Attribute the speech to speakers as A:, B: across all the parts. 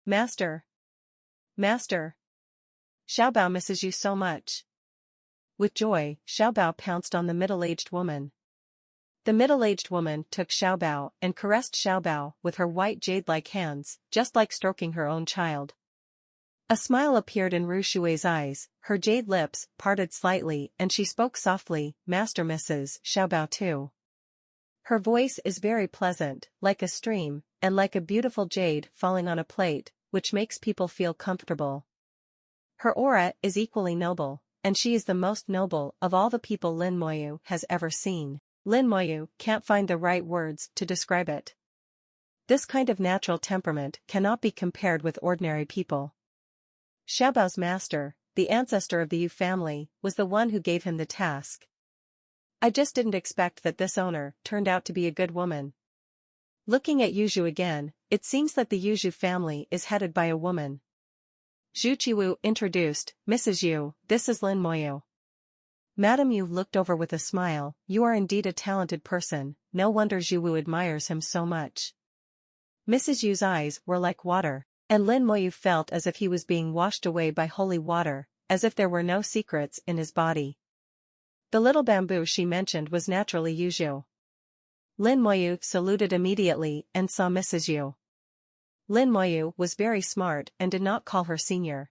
A: Master! Master! Xiaobao misses you so much. With joy, Xiaobao pounced on the middle-aged woman. The middle-aged woman took Xiaobao and caressed Xiaobao with her white jade-like hands, just like stroking her own child. A smile appeared in Rushui's eyes, her jade lips parted slightly and she spoke softly, Master misses Xiaobao too. Her voice is very pleasant, like a stream, and like a beautiful jade falling on a plate, which makes people feel comfortable. Her aura is equally noble, and she is the most noble of all the people Lin Moyu has ever seen. Lin Moyu can't find the right words to describe it. This kind of natural temperament cannot be compared with ordinary people. Xiaobao's master, the ancestor of the Yu family, was the one who gave him the task. I just didn't expect that this owner turned out to be a good woman. Looking at Yuzhu again, it seems that the Yuzhu family is headed by a woman. Zhu Qiwu introduced, Mrs. Yu, this is Lin Moyu. Madame Yu looked over with a smile, you are indeed a talented person, no wonder Zhu Wu admires him so much. Mrs. Yu's eyes were like water, and Lin Moyu felt as if he was being washed away by holy water, as if there were no secrets in his body. The little bamboo she mentioned was naturally Yuzhu. Lin Moyu saluted immediately and saw Mrs. Yu. Lin Moyu was very smart and did not call her senior.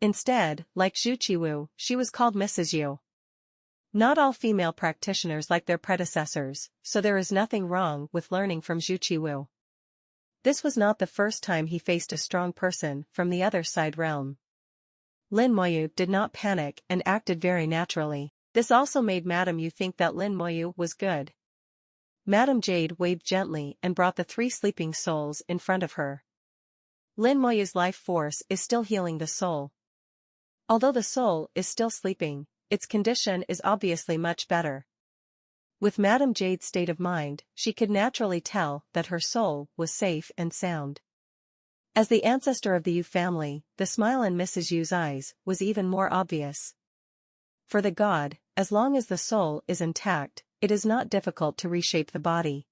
A: Instead, like Zhu Qiwu, she was called Mrs. Yu. Not all female practitioners like their predecessors, so there is nothing wrong with learning from Zhu Qiwu. This was not the first time he faced a strong person from the other side realm. Lin Moyu did not panic and acted very naturally. This also made Madame Yu think that Lin Moyu was good. Madame Jade waved gently and brought the 3 sleeping souls in front of her. Lin Moyu's life force is still healing the soul. Although the soul is still sleeping, its condition is obviously much better. With Madame Jade's state of mind, she could naturally tell that her soul was safe and sound. As the ancestor of the Yu family, the smile in Mrs. Yu's eyes was even more obvious. For the god, as long as the soul is intact, it is not difficult to reshape the body.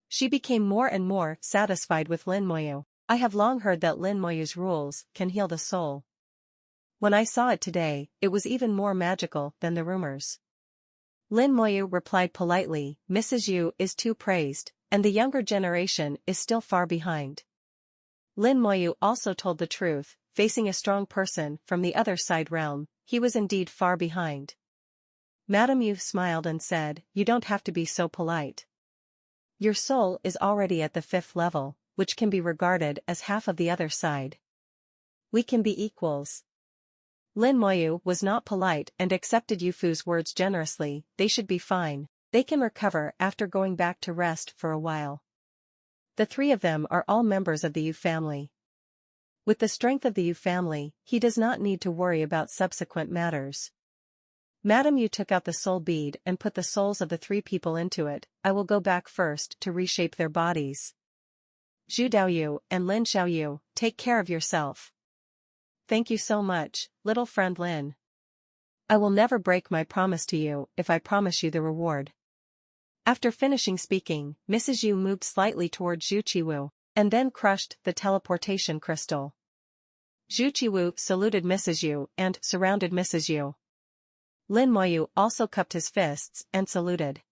A: She became more and more satisfied with Lin Moyu. I have long heard that Lin Moyu's rules can heal the soul. When I saw it today, it was even more magical than the rumors. Lin Moyu replied politely, Mrs. Yu is too praised, and the younger generation is still far behind. Lin Moyu also told the truth, facing a strong person from the other side realm, he was indeed far behind. Madame Yu smiled and said, you don't have to be so polite. Your soul is already at the 5th level, which can be regarded as half of the other side. We can be equals. Lin Moyu was not polite and accepted Yufu's words generously, they should be fine, they can recover after going back to rest for a while. The 3 of them are all members of the Yu family. With the strength of the Yu family, he does not need to worry about subsequent matters. Madame Yu took out the soul bead and put the souls of the 3 people into it. I will go back first to reshape their bodies. Zhu Daoyu and Lin Xiaoyu, take care of yourself. Thank you so much, little friend Lin. I will never break my promise to you if I promise you the reward. After finishing speaking, Mrs. Yu moved slightly toward Zhu Qiwu, and then crushed the teleportation crystal. Zhu Qiwu saluted Mrs. Yu and surrounded Mrs. Yu. Lin Moyu also cupped his fists and saluted.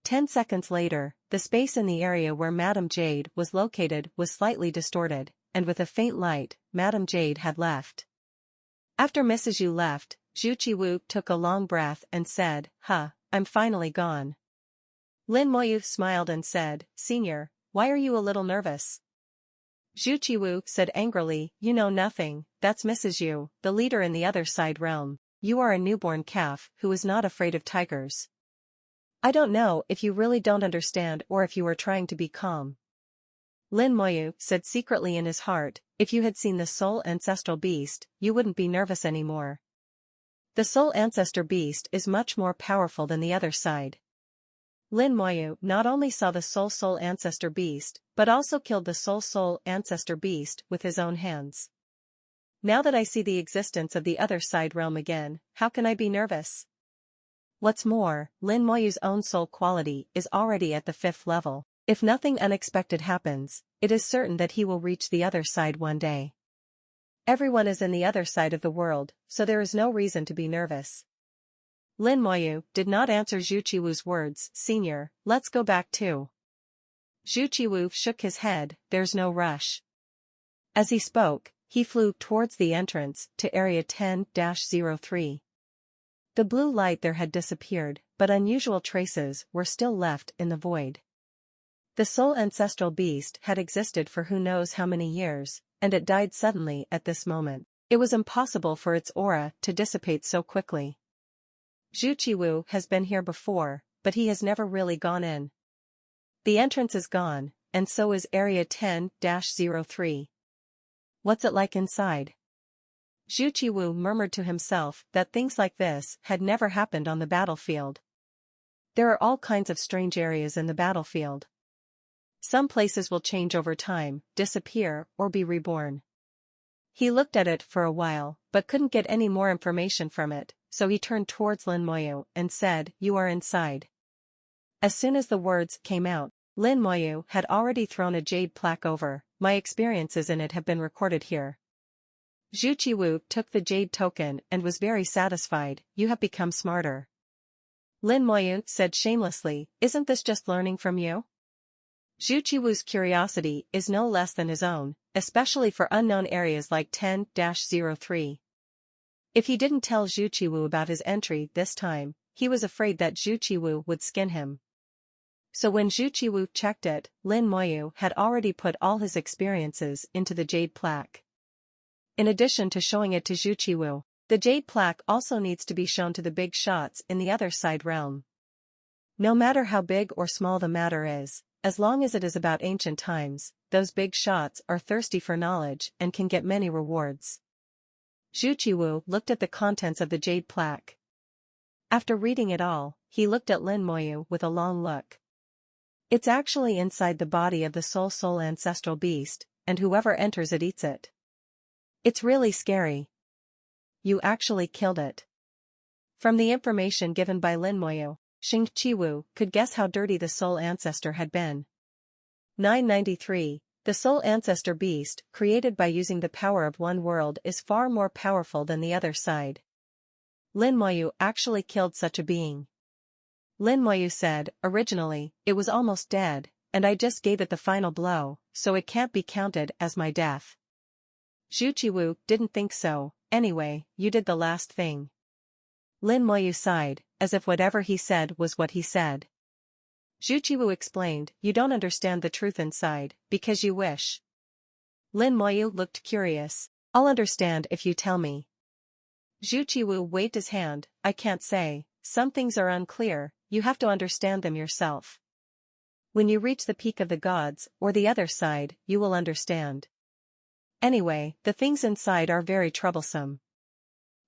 A: 10 seconds later, the space in the area where Madame Jade was located was slightly distorted, and with a faint light, Madame Jade had left. After Mrs. Yu left, Zhu Qiwu took a long breath and said, I'm finally gone. Lin Moyu smiled and said, Senior, why are you a little nervous? Zhu Qiwu said angrily, you know nothing, that's Mrs. Yu, the leader in the other side realm. You are a newborn calf who is not afraid of tigers. I don't know if you really don't understand or if you are trying to be calm. Lin Moyu said secretly in his heart, if you had seen the soul ancestral beast, you wouldn't be nervous anymore. The soul ancestor beast is much more powerful than the other side. Lin Moyu not only saw the soul ancestor beast, but also killed the soul ancestor beast with his own hands. Now that I see the existence of the other side realm again, how can I be nervous? What's more, Lin Moyu's own soul quality is already at the 5th level. If nothing unexpected happens, it is certain that he will reach the other side one day. Everyone is in the other side of the world, so there is no reason to be nervous. Lin Moyu did not answer Zhu Qiwu's words. Senior, let's go back too. Zhu Qiwu shook his head, there's no rush. As he spoke, he flew towards the entrance to Area 10-03. The blue light there had disappeared, but unusual traces were still left in the void. The soul ancestral beast had existed for who knows how many years, and it died suddenly at this moment. It was impossible for its aura to dissipate so quickly. Zhu Qiwu has been here before, but he has never really gone in. The entrance is gone, and so is Area 10-03. What's it like inside? Zhu Qiwu murmured to himself that things like this had never happened on the battlefield. There are all kinds of strange areas in the battlefield. Some places will change over time, disappear, or be reborn. He looked at it for a while, but couldn't get any more information from it, so he turned towards Lin Moyu and said, "You are inside." As soon as the words came out, Lin Moyu had already thrown a jade plaque over. My experiences in it have been recorded here. Zhu Qiwu took the jade token and was very satisfied. You have become smarter. Lin Moyu said shamelessly, isn't this just learning from you? Zhu Qiwu's curiosity is no less than his own, especially for unknown areas like 10-03. If he didn't tell Zhu Qiwu about his entry this time, he was afraid that Zhu Qiwu would skin him. So when Zhu Qiwu checked it, Lin Moyu had already put all his experiences into the jade plaque. In addition to showing it to Zhu Qiwu, the jade plaque also needs to be shown to the big shots in the other side realm. No matter how big or small the matter is, as long as it is about ancient times, those big shots are thirsty for knowledge and can get many rewards. Zhu Qiwu looked at the contents of the jade plaque. After reading it all, he looked at Lin Moyu with a long look. It's actually inside the body of the soul ancestral beast, and whoever enters it eats it. It's really scary. You actually killed it. From the information given by Lin Moyu, Xing Qiwu could guess how dirty the soul ancestor had been. 993. The soul ancestor beast, created by using the power of one world, is far more powerful than the other side. Lin Moyu actually killed such a being. Lin Moyu said, originally, it was almost dead, and I just gave it the final blow, so it can't be counted as my death. Zhu Qiwu didn't think so. Anyway, you did the last thing. Lin Moyu sighed, as if whatever he said was what he said. Zhu Qiwu explained, you don't understand the truth inside, because you wish. Lin Moyu looked curious. I'll understand if you tell me. Zhu Qiwu waved his hand, I can't say, some things are unclear, you have to understand them yourself. When you reach the peak of the gods, or the other side, you will understand. Anyway, the things inside are very troublesome.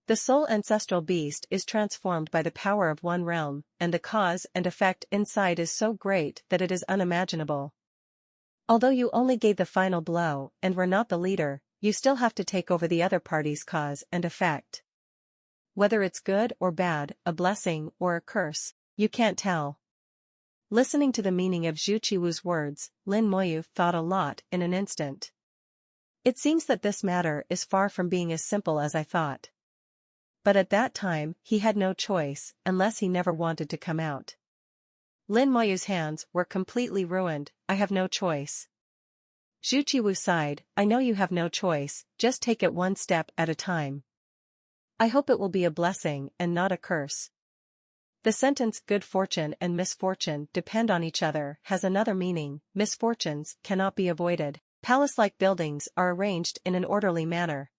A: The soul ancestral beast is transformed by the power of one realm, and the cause and effect inside is so great that it is unimaginable. Although you only gave the final blow and were not the leader, you still have to take over the other party's cause and effect. Whether it's good or bad, a blessing or a curse, you can't tell. Listening to the meaning of Zhu Qiwu's words, Lin Moyu thought a lot in an instant. It seems that this matter is far from being as simple as I thought. But at that time, he had no choice, unless he never wanted to come out. Lin Moyu's hands were completely ruined. I have no choice. Zhu Qiwu sighed, I know you have no choice, just take it one step at a time. I hope it will be a blessing and not a curse. The sentence good fortune and misfortune depend on each other has another meaning. Misfortunes cannot be avoided. Palace-like buildings are arranged in an orderly manner.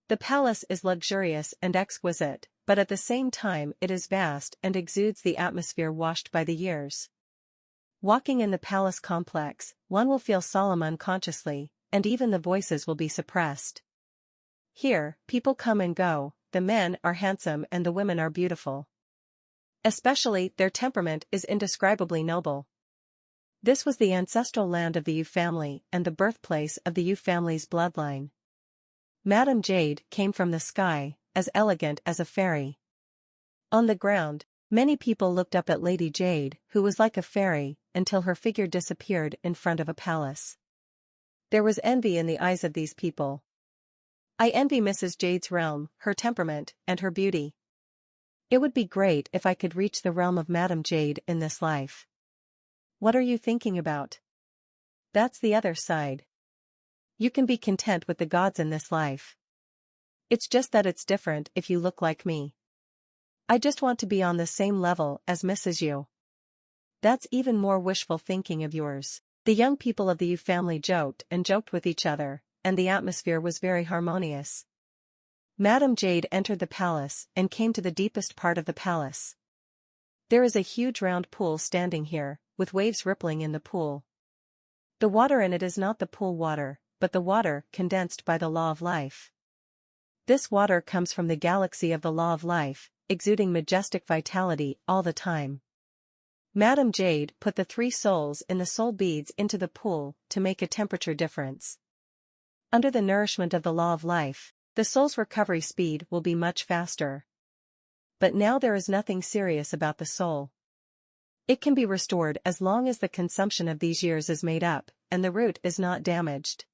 A: The palace is luxurious and exquisite, but at the same time it is vast and exudes the atmosphere washed by the years. Walking in the palace complex, one will feel solemn unconsciously, and even the voices will be suppressed. Here, people come and go, the men are handsome and the women are beautiful. Especially, their temperament is indescribably noble. This was the ancestral land of the Yu family and the birthplace of the Yu family's bloodline. Madame Jade came from the sky, as elegant as a fairy. On the ground, Many people looked up at Lady Jade, who was like a fairy, until her figure disappeared in front of a palace. There was envy in the eyes of these people. I envy Mrs. Jade's realm, her temperament, and her beauty. It would be great if I could reach the realm of Madame Jade in this life. What are you thinking about? That's the other side. You can be content with the gods in this life. It's just that it's different if you look like me. I just want to be on the same level as Mrs. Yu. That's even more wishful thinking of yours. The young people of the Yu family joked with each other, and the atmosphere was very harmonious. Madame Jade entered the palace and came to the deepest part of the palace. There is a huge round pool standing here, with waves rippling in the pool. The water in it is not the pool water, but the water condensed by the law of life. This water comes from the galaxy of the law of life, exuding majestic vitality all the time. Madame Jade put the 3 souls in the soul beads into the pool to make a temperature difference. Under the nourishment of the law of life, the soul's recovery speed will be much faster. But now there is nothing serious about the soul. It can be restored as long as the consumption of these years is made up, and the root is not damaged.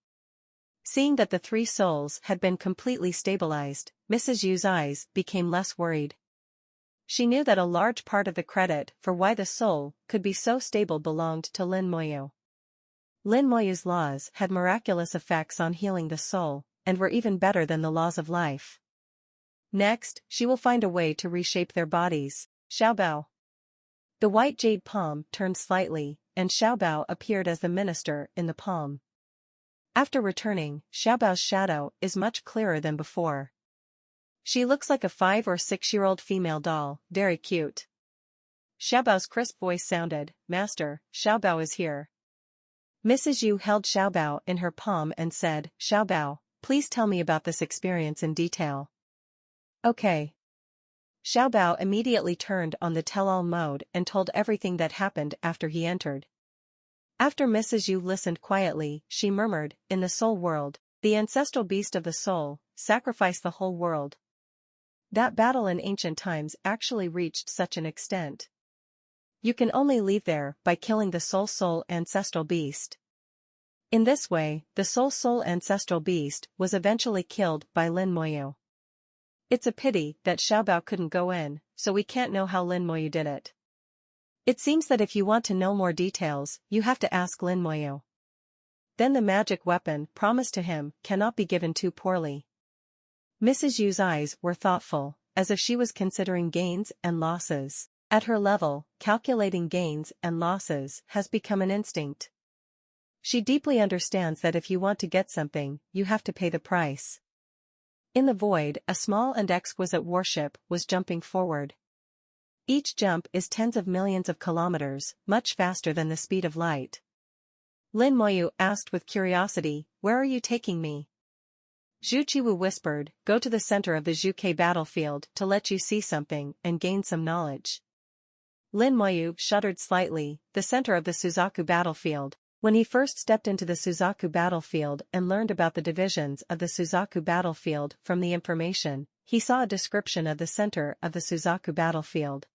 A: Seeing that the 3 souls had been completely stabilized, Mrs. Yu's eyes became less worried. She knew that a large part of the credit for why the soul could be so stable belonged to Lin Moyu. Lin Moyu's laws had miraculous effects on healing the soul, and were even better than the laws of life. Next, she will find a way to reshape their bodies. Xiaobao. The white jade palm turned slightly, and Xiaobao appeared as the minister in the palm. After returning, Xiaobao's shadow is much clearer than before. She looks like a 5 or 6-year-old female doll, very cute. Xiaobao's crisp voice sounded, "Master, Xiaobao is here." Mrs. Yu held Xiaobao in her palm and said, "Xiaobao, please tell me about this experience in detail." Okay. Xiaobao immediately turned on the tell-all mode and told everything that happened after he entered. After Mrs. Yu listened quietly, she murmured, "In the soul world, the ancestral beast of the soul sacrificed the whole world. That battle in ancient times actually reached such an extent. You can only leave there by killing the soul ancestral beast. In this way, the soul ancestral beast was eventually killed by Lin Moyu. It's a pity that Xiaobao couldn't go in, so we can't know how Lin Moyu did it. It seems that if you want to know more details, you have to ask Lin Moyu. Then the magic weapon promised to him cannot be given too poorly." Mrs. Yu's eyes were thoughtful, as if she was considering gains and losses. At her level, calculating gains and losses has become an instinct. She deeply understands that if you want to get something, you have to pay the price. In the void, a small and exquisite warship was jumping forward. Each jump is tens of millions of kilometers, much faster than the speed of light. Lin Moyu asked with curiosity, "Where are you taking me?" Zhu Qiwu whispered, "Go to the center of the Zhuke battlefield to let you see something and gain some knowledge." Lin Moyu shuddered slightly, the center of the Suzaku battlefield. When he first stepped into the Suzaku battlefield and learned about the divisions of the Suzaku battlefield from the information, he saw a description of the center of the Suzaku battlefield.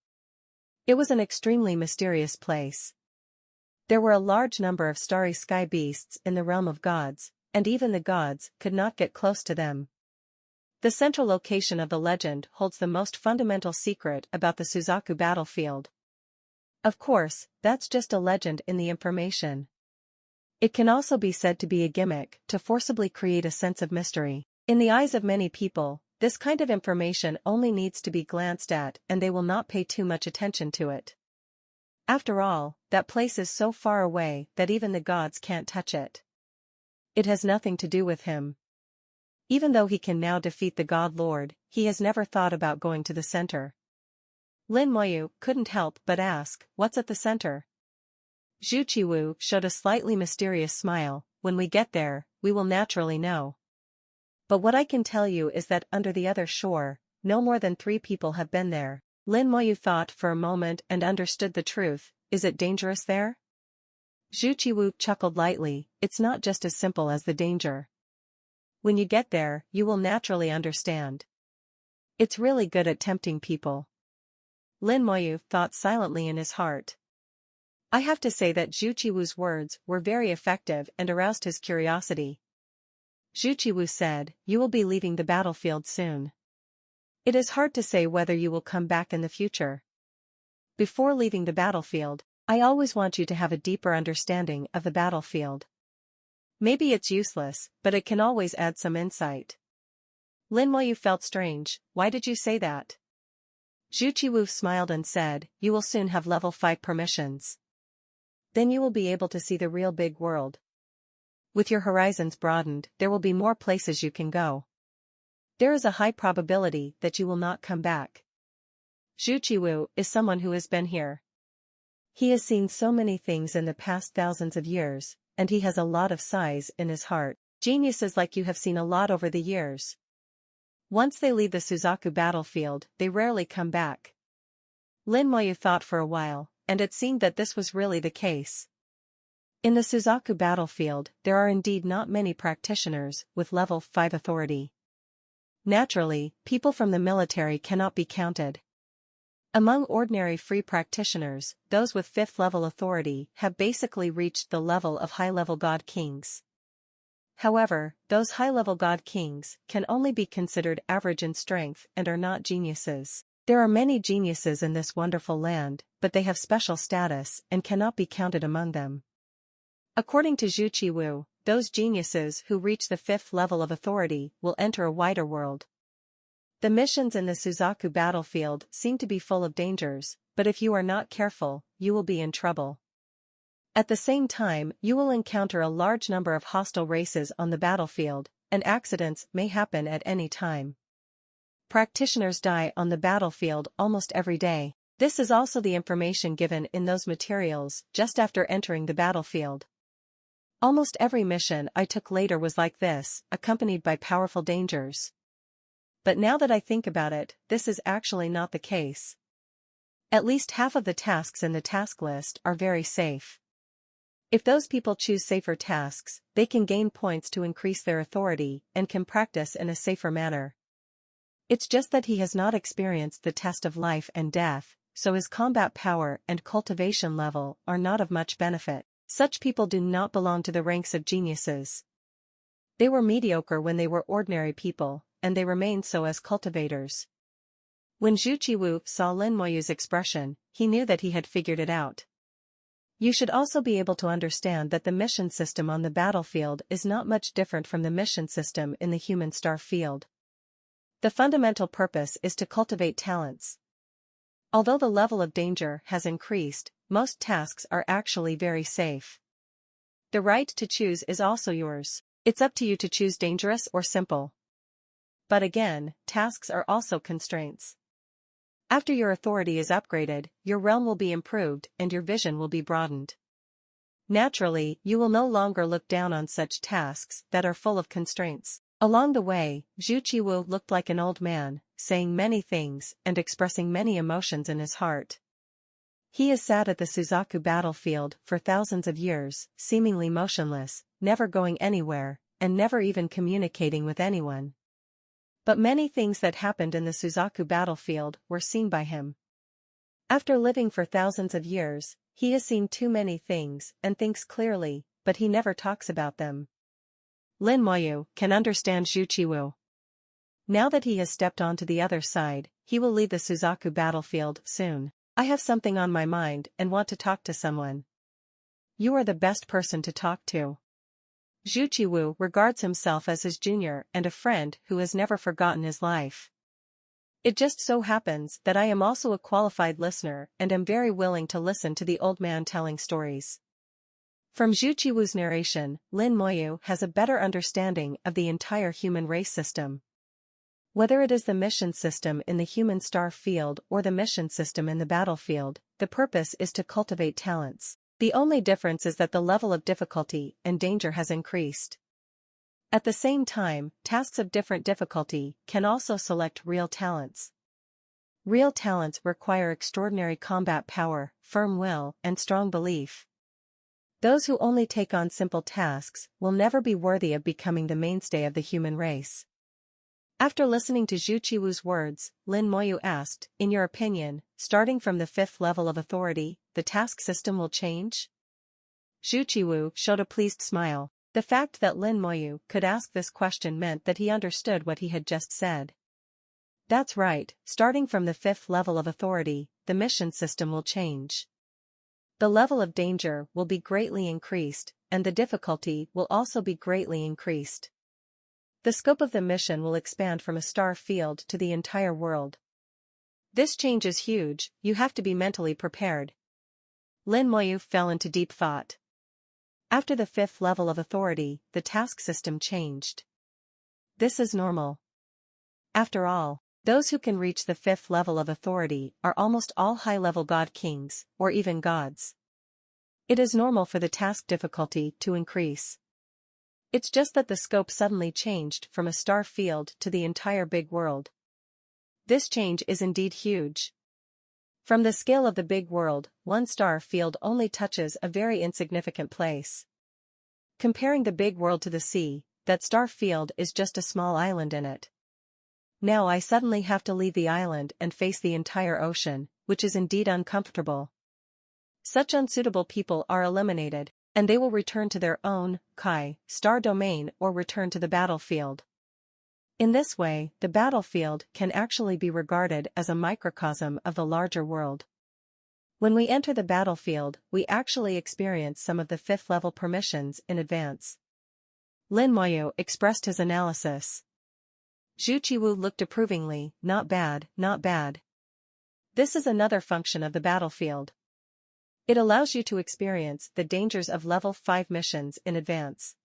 A: It was an extremely mysterious place. There were a large number of starry sky beasts in the realm of gods, and even the gods could not get close to them. The central location of the legend holds the most fundamental secret about the Suzaku battlefield. Of course, that's just a legend in the information. It can also be said to be a gimmick to forcibly create a sense of mystery. In the eyes of many people, this kind of information only needs to be glanced at and they will not pay too much attention to it. After all, that place is so far away that even the gods can't touch it. It has nothing to do with him. Even though he can now defeat the God Lord, he has never thought about going to the center. Lin Moyu couldn't help but ask, "What's at the center?" Zhu Qiwu showed a slightly mysterious smile, "When we get there, we will naturally know. But what I can tell you is that under the other shore, no more than 3 people have been there." Lin Moyu thought for a moment and understood the truth. "Is it dangerous there?" Zhu Qiwu chuckled lightly, "It's not just as simple as the danger. When you get there, you will naturally understand. It's really good at tempting people. Lin Moyu thought silently in his heart. I have to say that Zhu Qiwu's words were very effective and aroused his curiosity. Zhu Qiwu said, "You will be leaving the battlefield soon. It is hard to say whether you will come back in the future. Before leaving the battlefield, I always want you to have a deeper understanding of the battlefield. Maybe it's useless, but it can always add some insight." Lin Moyu felt strange. Why did you say that? Zhu Qiwu smiled and said, "You will soon have level 5 permissions. Then you will be able to see the real big world. With your horizons broadened, there will be more places you can go. There is a high probability that you will not come back." Zhu Qiwu is someone who has been here. He has seen so many things in the past thousands of years, and he has a lot of size in his heart. Geniuses like you have seen a lot over the years. Once they leave the Suzaku battlefield, they rarely come back. Lin Moyu thought for a while, and it seemed that this was really the case. In the Suzaku battlefield, there are indeed not many practitioners with level 5 authority. Naturally, people from the military cannot be counted. Among ordinary free practitioners, those with 5th level authority have basically reached the level of high-level god kings. However, those high-level god kings can only be considered average in strength and are not geniuses. There are many geniuses in this wonderful land, but they have special status and cannot be counted among them. According to Zhu Qiwu, those geniuses who reach the 5th level of authority will enter a wider world. The missions in the Suzaku battlefield seem to be full of dangers, but if you are not careful, you will be in trouble. At the same time, you will encounter a large number of hostile races on the battlefield, and accidents may happen at any time. Practitioners die on the battlefield almost every day. This is also the information given in those materials just after entering the battlefield. Almost every mission I took later was like this, accompanied by powerful dangers. But now that I think about it, this is actually not the case. At least half of the tasks in the task list are very safe. If those people choose safer tasks, they can gain points to increase their authority and can practice in a safer manner. It's just that he has not experienced the test of life and death, so his combat power and cultivation level are not of much benefit. Such people do not belong to the ranks of geniuses. They were mediocre when they were ordinary people, and they remained so as cultivators. When Zhu Qiwu saw Lin Moyu's expression, he knew that he had figured it out. You should also be able to understand that the mission system on the battlefield is not much different from the mission system in the human star field. The fundamental purpose is to cultivate talents. Although the level of danger has increased, most tasks are actually very safe. The right to choose is also yours. It's up to you to choose dangerous or simple. But again, tasks are also constraints. After your authority is upgraded, your realm will be improved and your vision will be broadened. Naturally, you will no longer look down on such tasks that are full of constraints. Along the way, Zhu Qiwu looked like an old man, saying many things and expressing many emotions in his heart. He has sat at the Suzaku battlefield for thousands of years, seemingly motionless, never going anywhere, and never even communicating with anyone. But many things that happened in the Suzaku battlefield were seen by him. After living for thousands of years, he has seen too many things and thinks clearly, but he never talks about them. Lin Moyu can understand Zhu Qiwu. Now that he has stepped onto the other side, he will leave the Suzaku battlefield soon. I have something on my mind and want to talk to someone. You are the best person to talk to. Zhu Qiwu regards himself as his junior and a friend who has never forgotten his life. It just so happens that I am also a qualified listener and am very willing to listen to the old man telling stories. From Zhu Qiwu's narration, Lin Moyu has a better understanding of the entire human race system. Whether it is the mission system in the human star field or the mission system in the battlefield, the purpose is to cultivate talents. The only difference is that the level of difficulty and danger has increased. At the same time, tasks of different difficulty can also select real talents. Real talents require extraordinary combat power, firm will, and strong belief. Those who only take on simple tasks will never be worthy of becoming the mainstay of the human race. After listening to Zhu Qiwu's words, Lin Moyu asked, in your opinion, starting from the 5th level of authority, the task system will change? Zhu Qiwu showed a pleased smile. The fact that Lin Moyu could ask this question meant that he understood what he had just said. That's right, starting from the 5th level of authority, the mission system will change. The level of danger will be greatly increased, and the difficulty will also be greatly increased. The scope of the mission will expand from a star field to the entire world. This change is huge, you have to be mentally prepared. Lin Moyu fell into deep thought. After the 5th level of authority, the task system changed. This is normal. After all, those who can reach the 5th level of authority are almost all high-level god kings, or even gods. It is normal for the task difficulty to increase. It's just that the scope suddenly changed from a star field to the entire big world. This change is indeed huge. From the scale of the big world, one star field only touches a very insignificant place. Comparing the big world to the sea, that star field is just a small island in it. Now I suddenly have to leave the island and face the entire ocean, which is indeed uncomfortable. Such unsuitable people are eliminated, and they will return to their own, Kai, star domain or return to the battlefield. In this way, the battlefield can actually be regarded as a microcosm of the larger world. When we enter the battlefield, we actually experience some of the 5th level permissions in advance. Lin Moyu expressed his analysis. Zhu Qiwu looked approvingly, not bad, not bad. This is another function of the battlefield. It allows you to experience the dangers of level 5 missions in advance.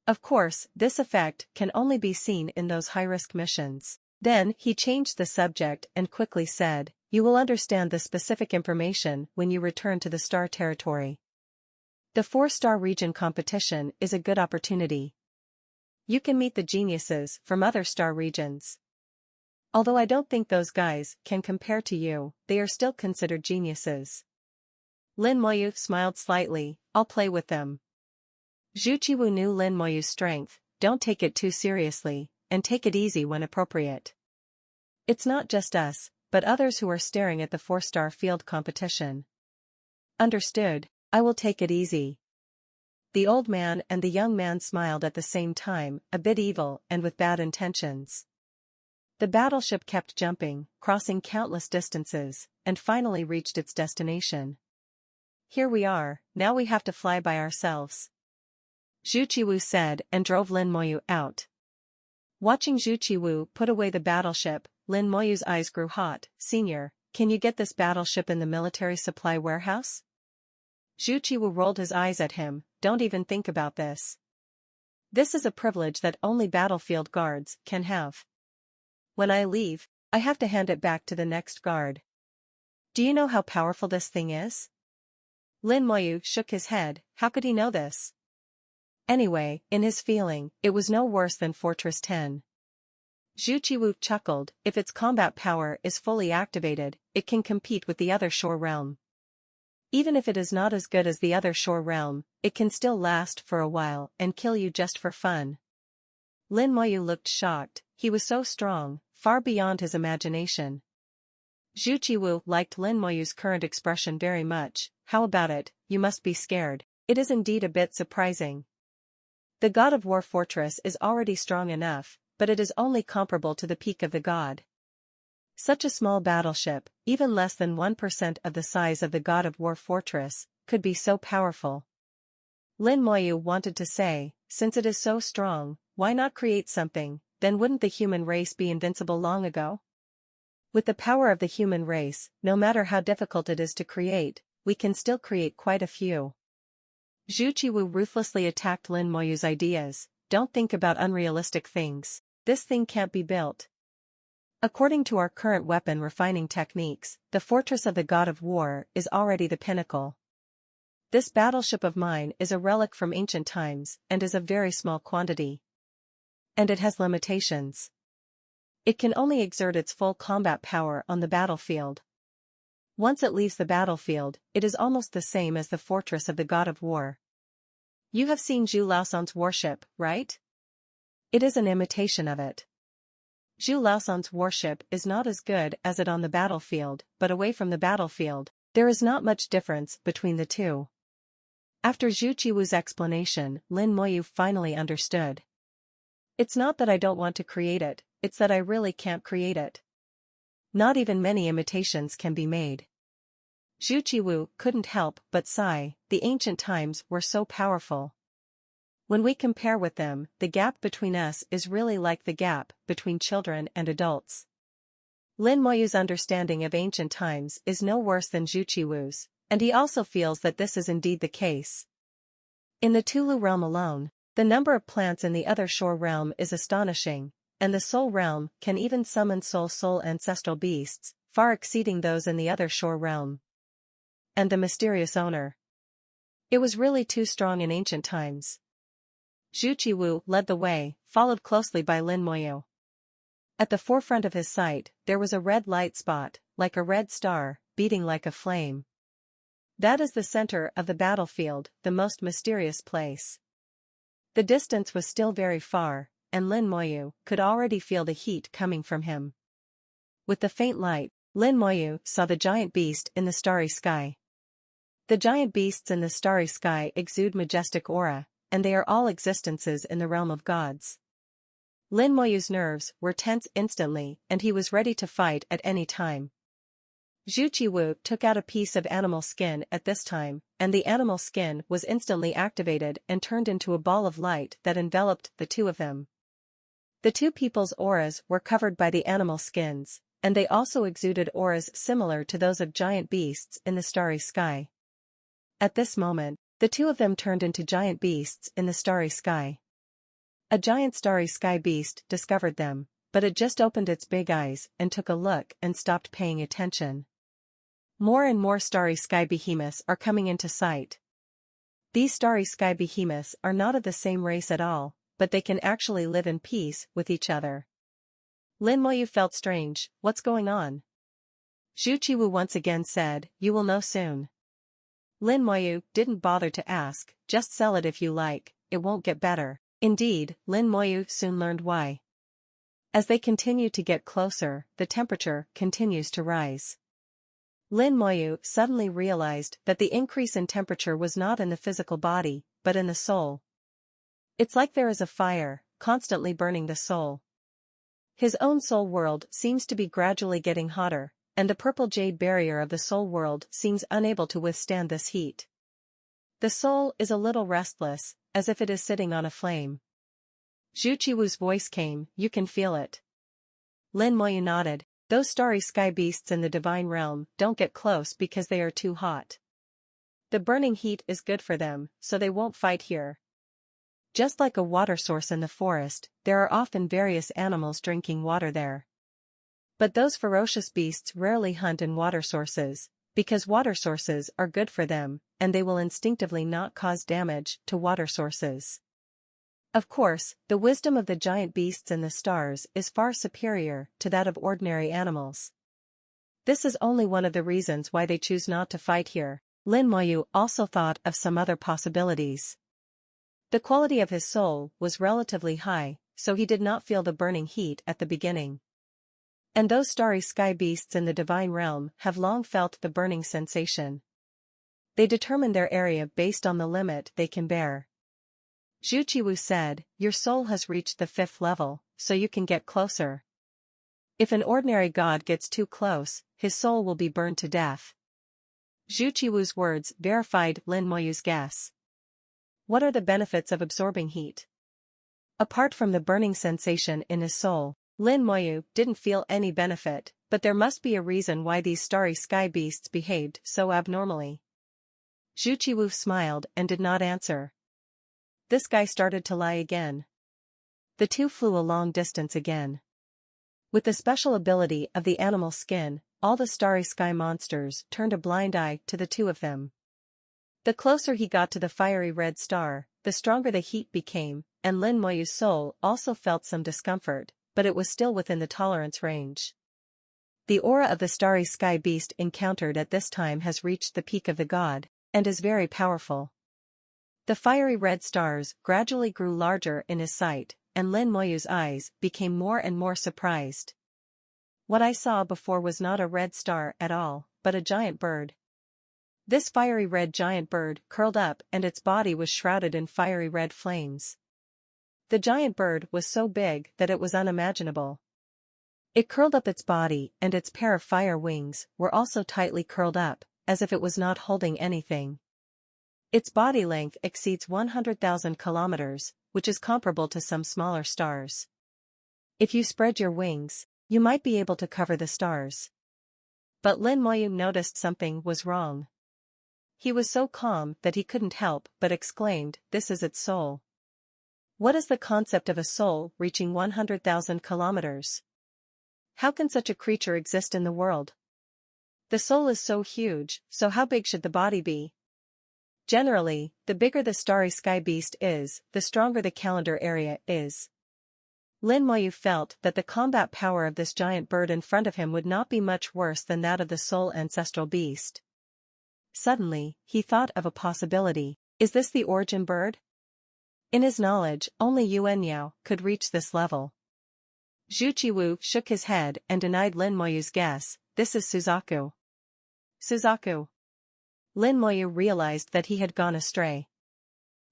A: Of course, this effect can only be seen in those high-risk missions. Then, he changed the subject and quickly said, you will understand the specific information when you return to the star territory. The 4-star region competition is a good opportunity. You can meet the geniuses from other star regions. Although I don't think those guys can compare to you, they are still considered geniuses. Lin Moyu smiled slightly, I'll play with them. Zhu Qiwu knew Lin Moyu's strength, don't take it too seriously, and take it easy when appropriate. It's not just us, but others who are staring at the 4-star field competition. Understood, I will take it easy. The old man and the young man smiled at the same time, a bit evil and with bad intentions. The battleship kept jumping, crossing countless distances, and finally reached its destination. Here we are, now we have to fly by ourselves. Zhu Qiwu said and drove Lin Moyu out. Watching Zhu Qiwu put away the battleship, Lin Moyu's eyes grew hot. Senior, can you get this battleship in the military supply warehouse? Zhu Qiwu rolled his eyes at him, don't even think about this. This is a privilege that only battlefield guards can have. When I leave, I have to hand it back to the next guard. Do you know how powerful this thing is? Lin Moyu shook his head, how could he know this? Anyway, in his feeling, it was no worse than Fortress 10. Zhu Qiwu chuckled, if its combat power is fully activated, it can compete with the other shore realm. Even if it is not as good as the other shore realm, it can still last for a while and kill you just for fun. Lin Moyu looked shocked, he was so strong, far beyond his imagination. Zhu Qiwu liked Lin Moyu's current expression very much, how about it, you must be scared, it is indeed a bit surprising. The God of War fortress is already strong enough, but it is only comparable to the peak of the god. Such a small battleship, even less than 1% of the size of the God of War fortress, could be so powerful. Lin Moyu wanted to say, since it is so strong, why not create something, then wouldn't the human race be invincible long ago? With the power of the human race, no matter how difficult it is to create, we can still create quite a few. Zhu Qiwu ruthlessly attacked Lin Moyu's ideas, don't think about unrealistic things, this thing can't be built. According to our current weapon refining techniques, the fortress of the God of War is already the pinnacle. This battleship of mine is a relic from ancient times and is of very small quantity. And it has limitations. It can only exert its full combat power on the battlefield. Once it leaves the battlefield, it is almost the same as the fortress of the God of War. You have seen Zhu Laosan's warship, right? It is an imitation of it. Zhu Laosan's warship is not as good as it on the battlefield, but away from the battlefield, there is not much difference between the two. After Zhu Qiwu's explanation, Lin Moyu finally understood. It's not that I don't want to create it, it's that I really can't create it. Not even many imitations can be made. Zhu Qiwu couldn't help but sigh, the ancient times were so powerful. When we compare with them, the gap between us is really like the gap between children and adults. Lin Moyu's understanding of ancient times is no worse than Zhu Qiwu's, and he also feels that this is indeed the case. In the Tulu realm alone, the number of plants in the other shore realm is astonishing, and the soul realm can even summon soul ancestral beasts, far exceeding those in the other shore realm. And the mysterious owner. It was really too strong in ancient times. Zhu Qiwu led the way, followed closely by Lin Moyu. At the forefront of his sight, there was a red light spot, like a red star, beating like a flame. That is the center of the battlefield, the most mysterious place. The distance was still very far, and Lin Moyu could already feel the heat coming from him. With the faint light, Lin Moyu saw the giant beast in the starry sky. The giant beasts in the starry sky exude majestic aura, and they are all existences in the realm of gods. Lin Moyu's nerves were tense instantly, and he was ready to fight at any time. Zhu Qiwu took out a piece of animal skin at this time, and the animal skin was instantly activated and turned into a ball of light that enveloped the two of them. The two people's auras were covered by the animal skins, and they also exuded auras similar to those of giant beasts in the starry sky. At this moment, the two of them turned into giant beasts in the starry sky. A giant starry sky beast discovered them, but it just opened its big eyes and took a look and stopped paying attention. More and more starry sky behemoths are coming into sight. These starry sky behemoths are not of the same race at all, but they can actually live in peace with each other. Lin Moyu felt strange, what's going on? Zhu Qiwu once again said, you will know soon. Lin Moyu didn't bother to ask, just sell it if you like, it won't get better. Indeed, Lin Moyu soon learned why. As they continue to get closer, the temperature continues to rise. Lin Moyu suddenly realized that the increase in temperature was not in the physical body, but in the soul. It's like there is a fire, constantly burning the soul. His own soul world seems to be gradually getting hotter, and the purple jade barrier of the soul world seems unable to withstand this heat. The soul is a little restless, as if it is sitting on a flame. Zhu Qiwu's voice came, you can feel it. Lin Moyu nodded, those starry sky beasts in the divine realm don't get close because they are too hot. The burning heat is good for them, so they won't fight here. Just like a water source in the forest, there are often various animals drinking water there. But those ferocious beasts rarely hunt in water sources, because water sources are good for them, and they will instinctively not cause damage to water sources. Of course, the wisdom of the giant beasts in the stars is far superior to that of ordinary animals. This is only one of the reasons why they choose not to fight here. Lin Moyu also thought of some other possibilities. The quality of his soul was relatively high, so he did not feel the burning heat at the beginning. And those starry sky beasts in the divine realm have long felt the burning sensation. They determine their area based on the limit they can bear. Zhu Qiwu said, your soul has reached the 5th level, so you can get closer. If an ordinary god gets too close, his soul will be burned to death. Zhu Qiwu's words verified Lin Moyu's guess. What are the benefits of absorbing heat? Apart from the burning sensation in his soul, Lin Moyu didn't feel any benefit, but there must be a reason why these starry sky beasts behaved so abnormally. Zhu Qiwu smiled and did not answer. This guy started to lie again. The two flew a long distance again. With the special ability of the animal skin, all the starry sky monsters turned a blind eye to the two of them. The closer he got to the fiery red star, the stronger the heat became, and Lin Moyu's soul also felt some discomfort, but it was still within the tolerance range. The aura of the starry sky beast encountered at this time has reached the peak of the god, and is very powerful. The fiery red stars gradually grew larger in his sight, and Lin Moyu's eyes became more and more surprised. What I saw before was not a red star at all, but a giant bird. This fiery red giant bird curled up and its body was shrouded in fiery red flames. The giant bird was so big that it was unimaginable. It curled up its body and its pair of fire wings were also tightly curled up, as if it was not holding anything. Its body length exceeds 100,000 kilometers, which is comparable to some smaller stars. If you spread your wings, you might be able to cover the stars. But Lin Moyu noticed something was wrong. He was so calm that he couldn't help but exclaimed, "This is its soul." What is the concept of a soul reaching 100,000 kilometers? How can such a creature exist in the world? The soul is so huge, so how big should the body be? Generally, the bigger the starry sky beast is, the stronger the calendar area is. Lin Moyu felt that the combat power of this giant bird in front of him would not be much worse than that of the soul ancestral beast. Suddenly, he thought of a possibility. Is this the origin bird? In his knowledge, only Yuan Yao could reach this level. Zhu Qiwu shook his head and denied Lin Moyu's guess. This is Suzaku. Suzaku. Lin Moyu realized that he had gone astray.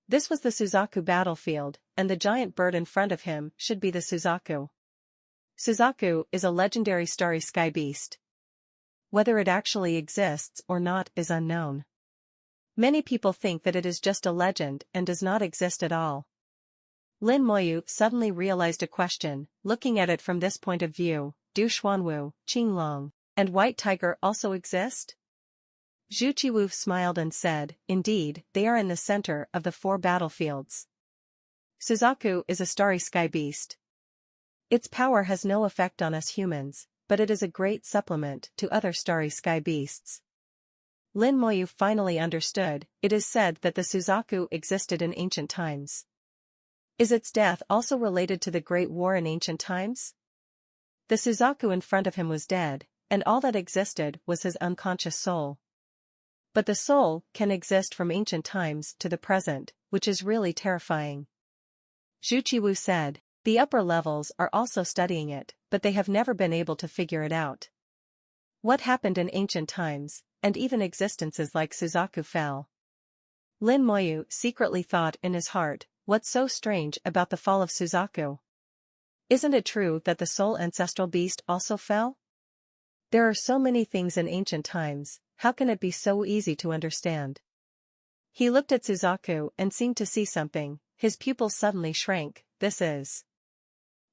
A: This was the Suzaku battlefield, and the giant bird in front of him should be the Suzaku. Suzaku is a legendary starry sky beast. Whether it actually exists or not is unknown. Many people think that it is just a legend and does not exist at all. Lin Moyu suddenly realized a question. Looking at it from this point of view, do Xuanwu, Qinglong, and White Tiger also exist? Zhu Qiwu smiled and said, indeed, they are in the center of the 4 battlefields. Suzaku is a starry sky beast. Its power has no effect on us humans, but it is a great supplement to other starry sky beasts. Lin Moyu finally understood. It is said that the Suzaku existed in ancient times. Is its death also related to the Great War in ancient times? The Suzaku in front of him was dead, and all that existed was his unconscious soul. But the soul can exist from ancient times to the present, which is really terrifying. Zhu Qiwu said, the upper levels are also studying it, but they have never been able to figure it out. What happened in ancient times, and even existences like Suzaku fell? Lin Moyu secretly thought in his heart, what's so strange about the fall of Suzaku? Isn't it true that the soul ancestral beast also fell? There are so many things in ancient times, how can it be so easy to understand? He looked at Suzaku and seemed to see something. His pupils suddenly shrank. This is.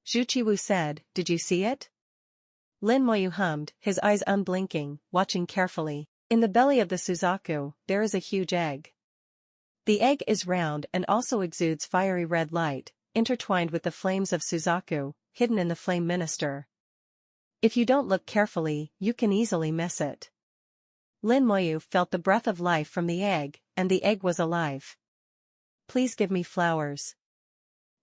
A: Zhu Qiwu said, did you see it? Lin Moyu hummed, his eyes unblinking, watching carefully. In the belly of the Suzaku, there is a huge egg. The egg is round and also exudes fiery red light, intertwined with the flames of Suzaku, hidden in the flame minister. If you don't look carefully, you can easily miss it. Lin Moyu felt the breath of life from the egg, and the egg was alive. Please give me flowers.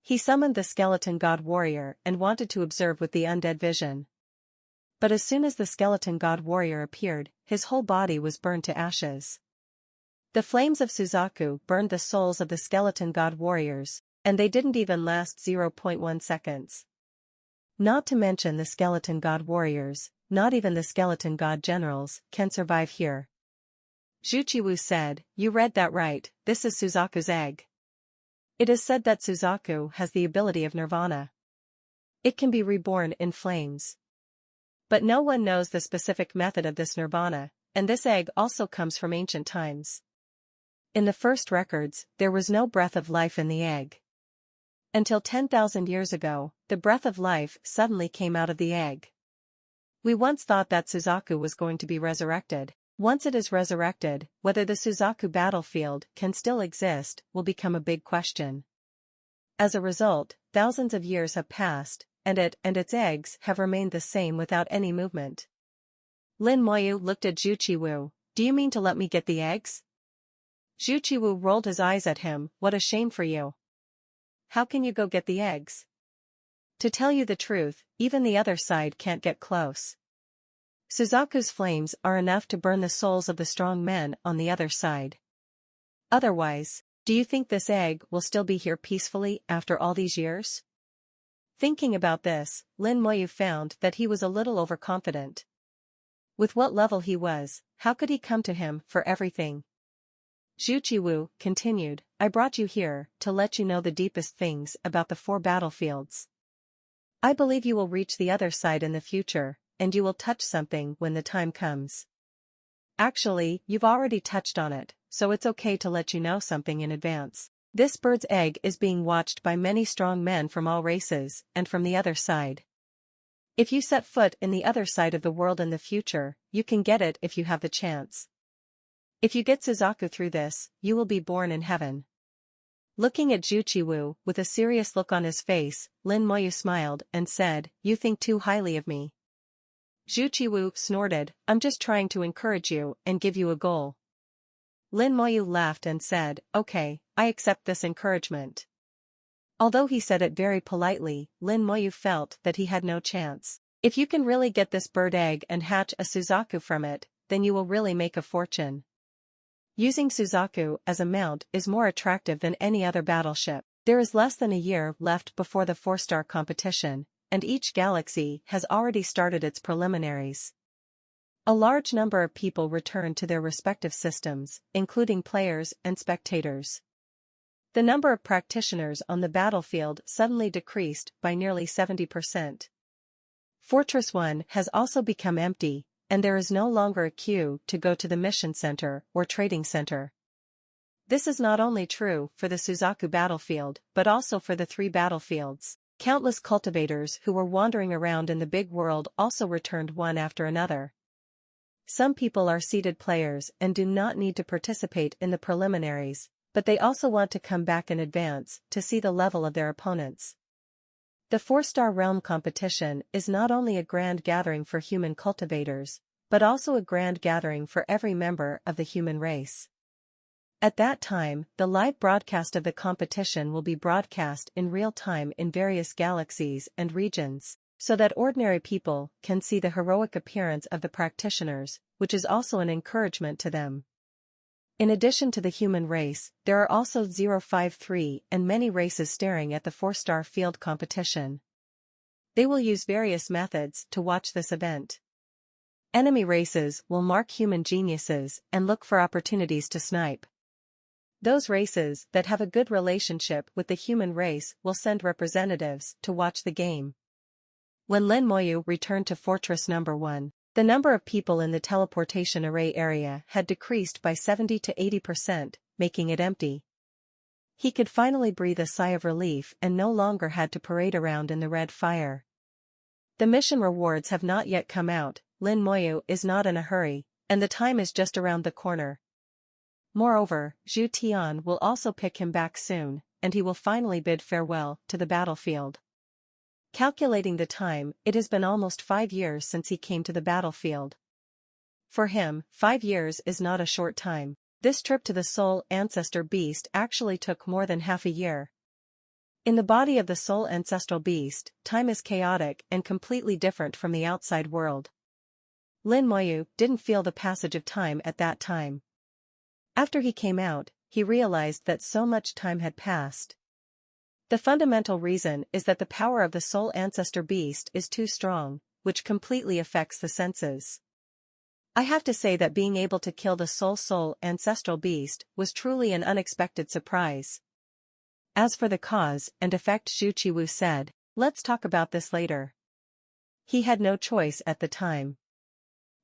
A: He summoned the skeleton god warrior and wanted to observe with the undead vision. But as soon as the skeleton god warrior appeared, his whole body was burned to ashes. The flames of Suzaku burned the souls of the skeleton god warriors, and they didn't even last 0.1 seconds. Not to mention the skeleton god warriors, not even the skeleton god generals, can survive here. Zhu Qiwu said, you read that right, this is Suzaku's egg. It is said that Suzaku has the ability of nirvana. It can be reborn in flames. But no one knows the specific method of this nirvana, and this egg also comes from ancient times. In the first records, there was no breath of life in the egg. Until 10,000 years ago, the breath of life suddenly came out of the egg. We once thought that Suzaku was going to be resurrected. Once it is resurrected, whether the Suzaku battlefield can still exist will become a big question. As a result, thousands of years have passed, and it and its eggs have remained the same without any movement. Lin Moyu looked at Zhu Qiwu. Do you mean to let me get the eggs? Zhu Qiwu rolled his eyes at him. What a shame for you. How can you go get the eggs? To tell you the truth, even the other side can't get close. Suzaku's flames are enough to burn the souls of the strong men on the other side. Otherwise, do you think this egg will still be here peacefully after all these years? Thinking about this, Lin Moyu found that he was a little overconfident. With what level he was, how could he come to him for everything? Zhu Qiwu continued, I brought you here to let you know the deepest things about the 4 battlefields. I believe you will reach the other side in the future, and you will touch something when the time comes. Actually, you've already touched on it, so it's okay to let you know something in advance. This bird's egg is being watched by many strong men from all races and from the other side. If you set foot in the other side of the world in the future, you can get it if you have the chance. If you get Suzaku through this, you will be born in heaven. Looking at Zhu Qiwu with a serious look on his face, Lin Moyu smiled and said, You think too highly of me. Zhu Qiwu snorted, I'm just trying to encourage you and give you a goal. Lin Moyu laughed and said, Okay, I accept this encouragement. Although he said it very politely, Lin Moyu felt that he had no chance. If you can really get this bird egg and hatch a Suzaku from it, then you will really make a fortune. Using Suzaku as a mount is more attractive than any other battleship. There is less than a year left before the 4-star competition, and each galaxy has already started its preliminaries. A large number of people return to their respective systems, including players and spectators. The number of practitioners on the battlefield suddenly decreased by nearly 70%. Fortress 1 has also become empty, and there is no longer a queue to go to the mission center or trading center. This is not only true for the Suzaku battlefield but also for the 3 battlefields. Countless cultivators who were wandering around in the big world also returned one after another. Some people are seeded players and do not need to participate in the preliminaries, but they also want to come back in advance to see the level of their opponents. The 4-star realm competition is not only a grand gathering for human cultivators, but also a grand gathering for every member of the human race. At that time, the live broadcast of the competition will be broadcast in real time in various galaxies and regions, so that ordinary people can see the heroic appearance of the practitioners, which is also an encouragement to them. In addition to the human race, there are also 053 and many races staring at the 4-star field competition. They will use various methods to watch this event. Enemy races will mark human geniuses and look for opportunities to snipe. Those races that have a good relationship with the human race will send representatives to watch the game. When Lin Moyu returned to Fortress No. 1, the number of people in the teleportation array area had decreased by 70 to 80%, making it empty. He could finally breathe a sigh of relief and no longer had to parade around in the red fire. The mission rewards have not yet come out, Lin Moyu is not in a hurry, and the time is just around the corner. Moreover, Zhu Tian will also pick him back soon, and he will finally bid farewell to the battlefield. Calculating the time, it has been almost 5 years since he came to the battlefield. For him, 5 years is not a short time. This trip to the Soul Ancestor Beast actually took more than half a year. In the body of the Soul Ancestral Beast, time is chaotic and completely different from the outside world. Lin Moyu didn't feel the passage of time at that time. After he came out, he realized that so much time had passed. The fundamental reason is that the power of the Soul Ancestor Beast is too strong, which completely affects the senses. I have to say that being able to kill the Soul Ancestral Beast was truly an unexpected surprise. As for the cause and effect, Zhu Qiwu said, let's talk about this later. He had no choice at the time.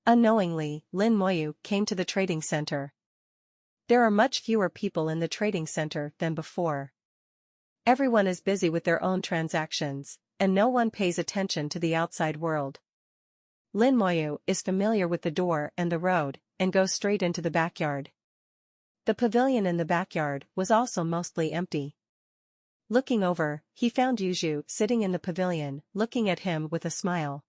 A: Unknowingly, Lin Moyu came to the trading center. There are much fewer people in the trading center than before. Everyone is busy with their own transactions, and no one pays attention to the outside world. Lin Moyu is familiar with the door and the road, and goes straight into the backyard. The pavilion in the backyard was also mostly empty. Looking over, he found Yuzhu sitting in the pavilion, looking at him with a smile.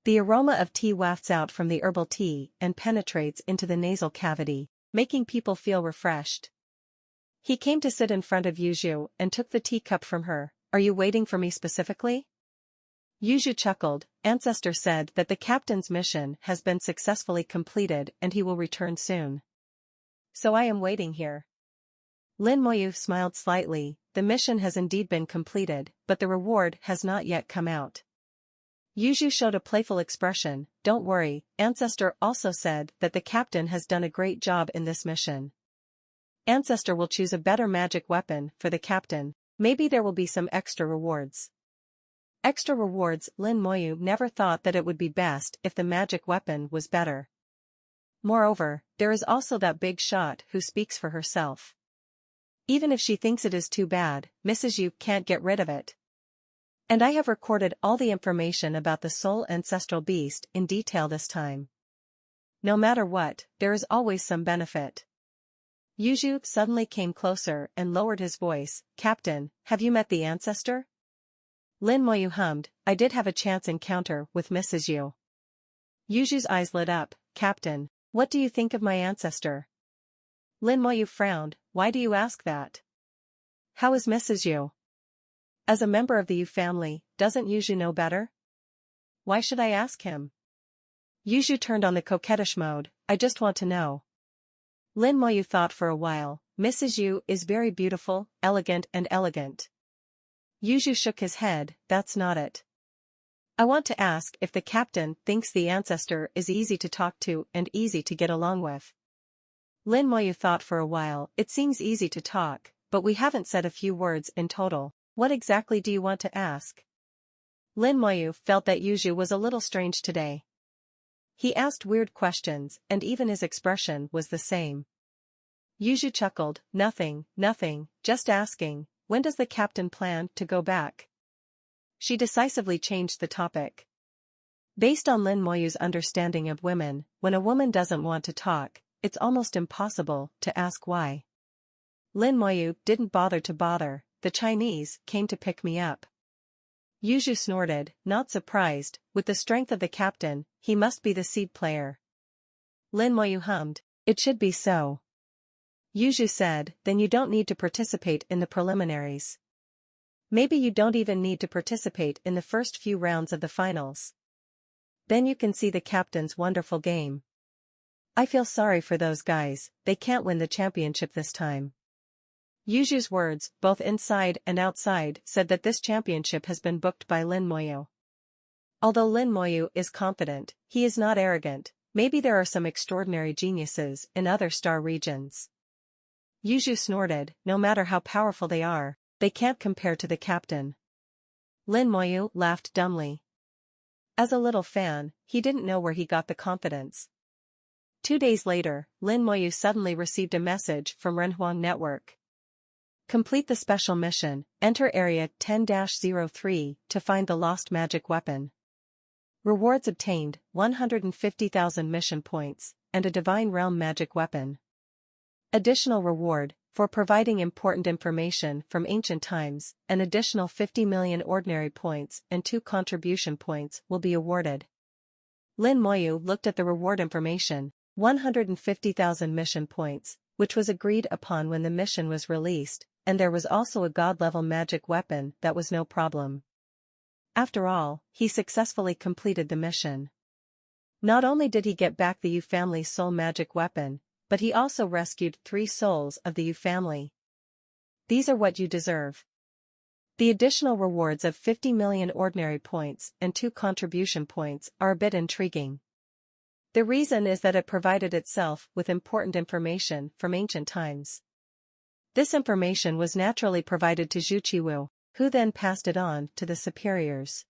A: The aroma of tea wafts out from the herbal tea and penetrates into the nasal cavity, making people feel refreshed. He came to sit in front of Yuzhu and took the teacup from her. Are you waiting for me specifically? Yuzhu chuckled. Ancestor said that the captain's mission has been successfully completed and he will return soon. So I am waiting here. Lin Moyu smiled slightly, the mission has indeed been completed, but the reward has not yet come out. Yuju showed a playful expression. Don't worry, Ancestor also said that the captain has done a great job in this mission. Ancestor will choose a better magic weapon for the captain. Maybe there will be some extra rewards. Extra rewards. Lin Moyu never thought that it would be best if the magic weapon was better. Moreover, there is also that big shot who speaks for herself. Even if she thinks it is too bad, Mrs. Yu can't get rid of it. And I have recorded all the information about the soul ancestral beast in detail this time. No matter what, there is always some benefit. Yuju suddenly came closer and lowered his voice. Captain, have you met the ancestor? Lin Moyu hummed. I did have a chance encounter with Mrs. Yu. Yuju's eyes lit up. Captain, what do you think of my ancestor? Lin Moyu frowned. Why do you ask that? How is Mrs. Yu? As a member of the Yu family, doesn't Yuju know better? Why should I ask him? Yuju turned on the coquettish mode. I just want to know. Lin Moyu thought for a while. Mrs. Yu is very beautiful, elegant and elegant. Yuju shook his head. That's not it. I want to ask if the captain thinks the ancestor is easy to talk to and easy to get along with. Lin Moyu thought for a while. It seems easy to talk, but we haven't said a few words in total. What exactly do you want to ask? Lin Moyu felt that Yuju was a little strange today. He asked weird questions, and even his expression was the same. Yuju chuckled. Nothing, just asking, when does the captain plan to go back? She decisively changed the topic. Based on Lin Moyu's understanding of women, when a woman doesn't want to talk, it's almost impossible to ask why. Lin Moyu didn't bother. The Chinese came to pick me up. Yuju snorted, not surprised. With the strength of the captain, he must be the seed player. Lin Moyu hummed. It should be so. Yuju said, then you don't need to participate in the preliminaries. Maybe you don't even need to participate in the first few rounds of the finals. Then you can see the captain's wonderful game. I feel sorry for those guys, they can't win the championship this time. Yuju's words, both inside and outside, said that this championship has been booked by Lin Moyu. Although Lin Moyu is confident, he is not arrogant. Maybe there are some extraordinary geniuses in other star regions. Yuju snorted, no matter how powerful they are, they can't compare to the captain. Lin Moyu laughed dumbly. As a little fan, he didn't know where he got the confidence. 2 days later, Lin Moyu suddenly received a message from Renhuang Network. Complete the special mission, enter area 10-03 to find the lost magic weapon. Rewards obtained, 150,000 mission points, and a divine realm magic weapon. Additional reward, for providing important information from ancient times, an additional 50 million ordinary points and 2 contribution points will be awarded. Lin Moyu looked at the reward information, 150,000 mission points, which was agreed upon when the mission was released, and there was also a god-level magic weapon that was no problem. After all, he successfully completed the mission. Not only did he get back the Yu family's soul magic weapon, but he also rescued 3 souls of the Yu family. These are what you deserve. The additional rewards of 50 million ordinary points and 2 contribution points are a bit intriguing. The reason is that it provided itself with important information from ancient times. This information was naturally provided to Zhu Qiwu, who then passed it on to the superiors.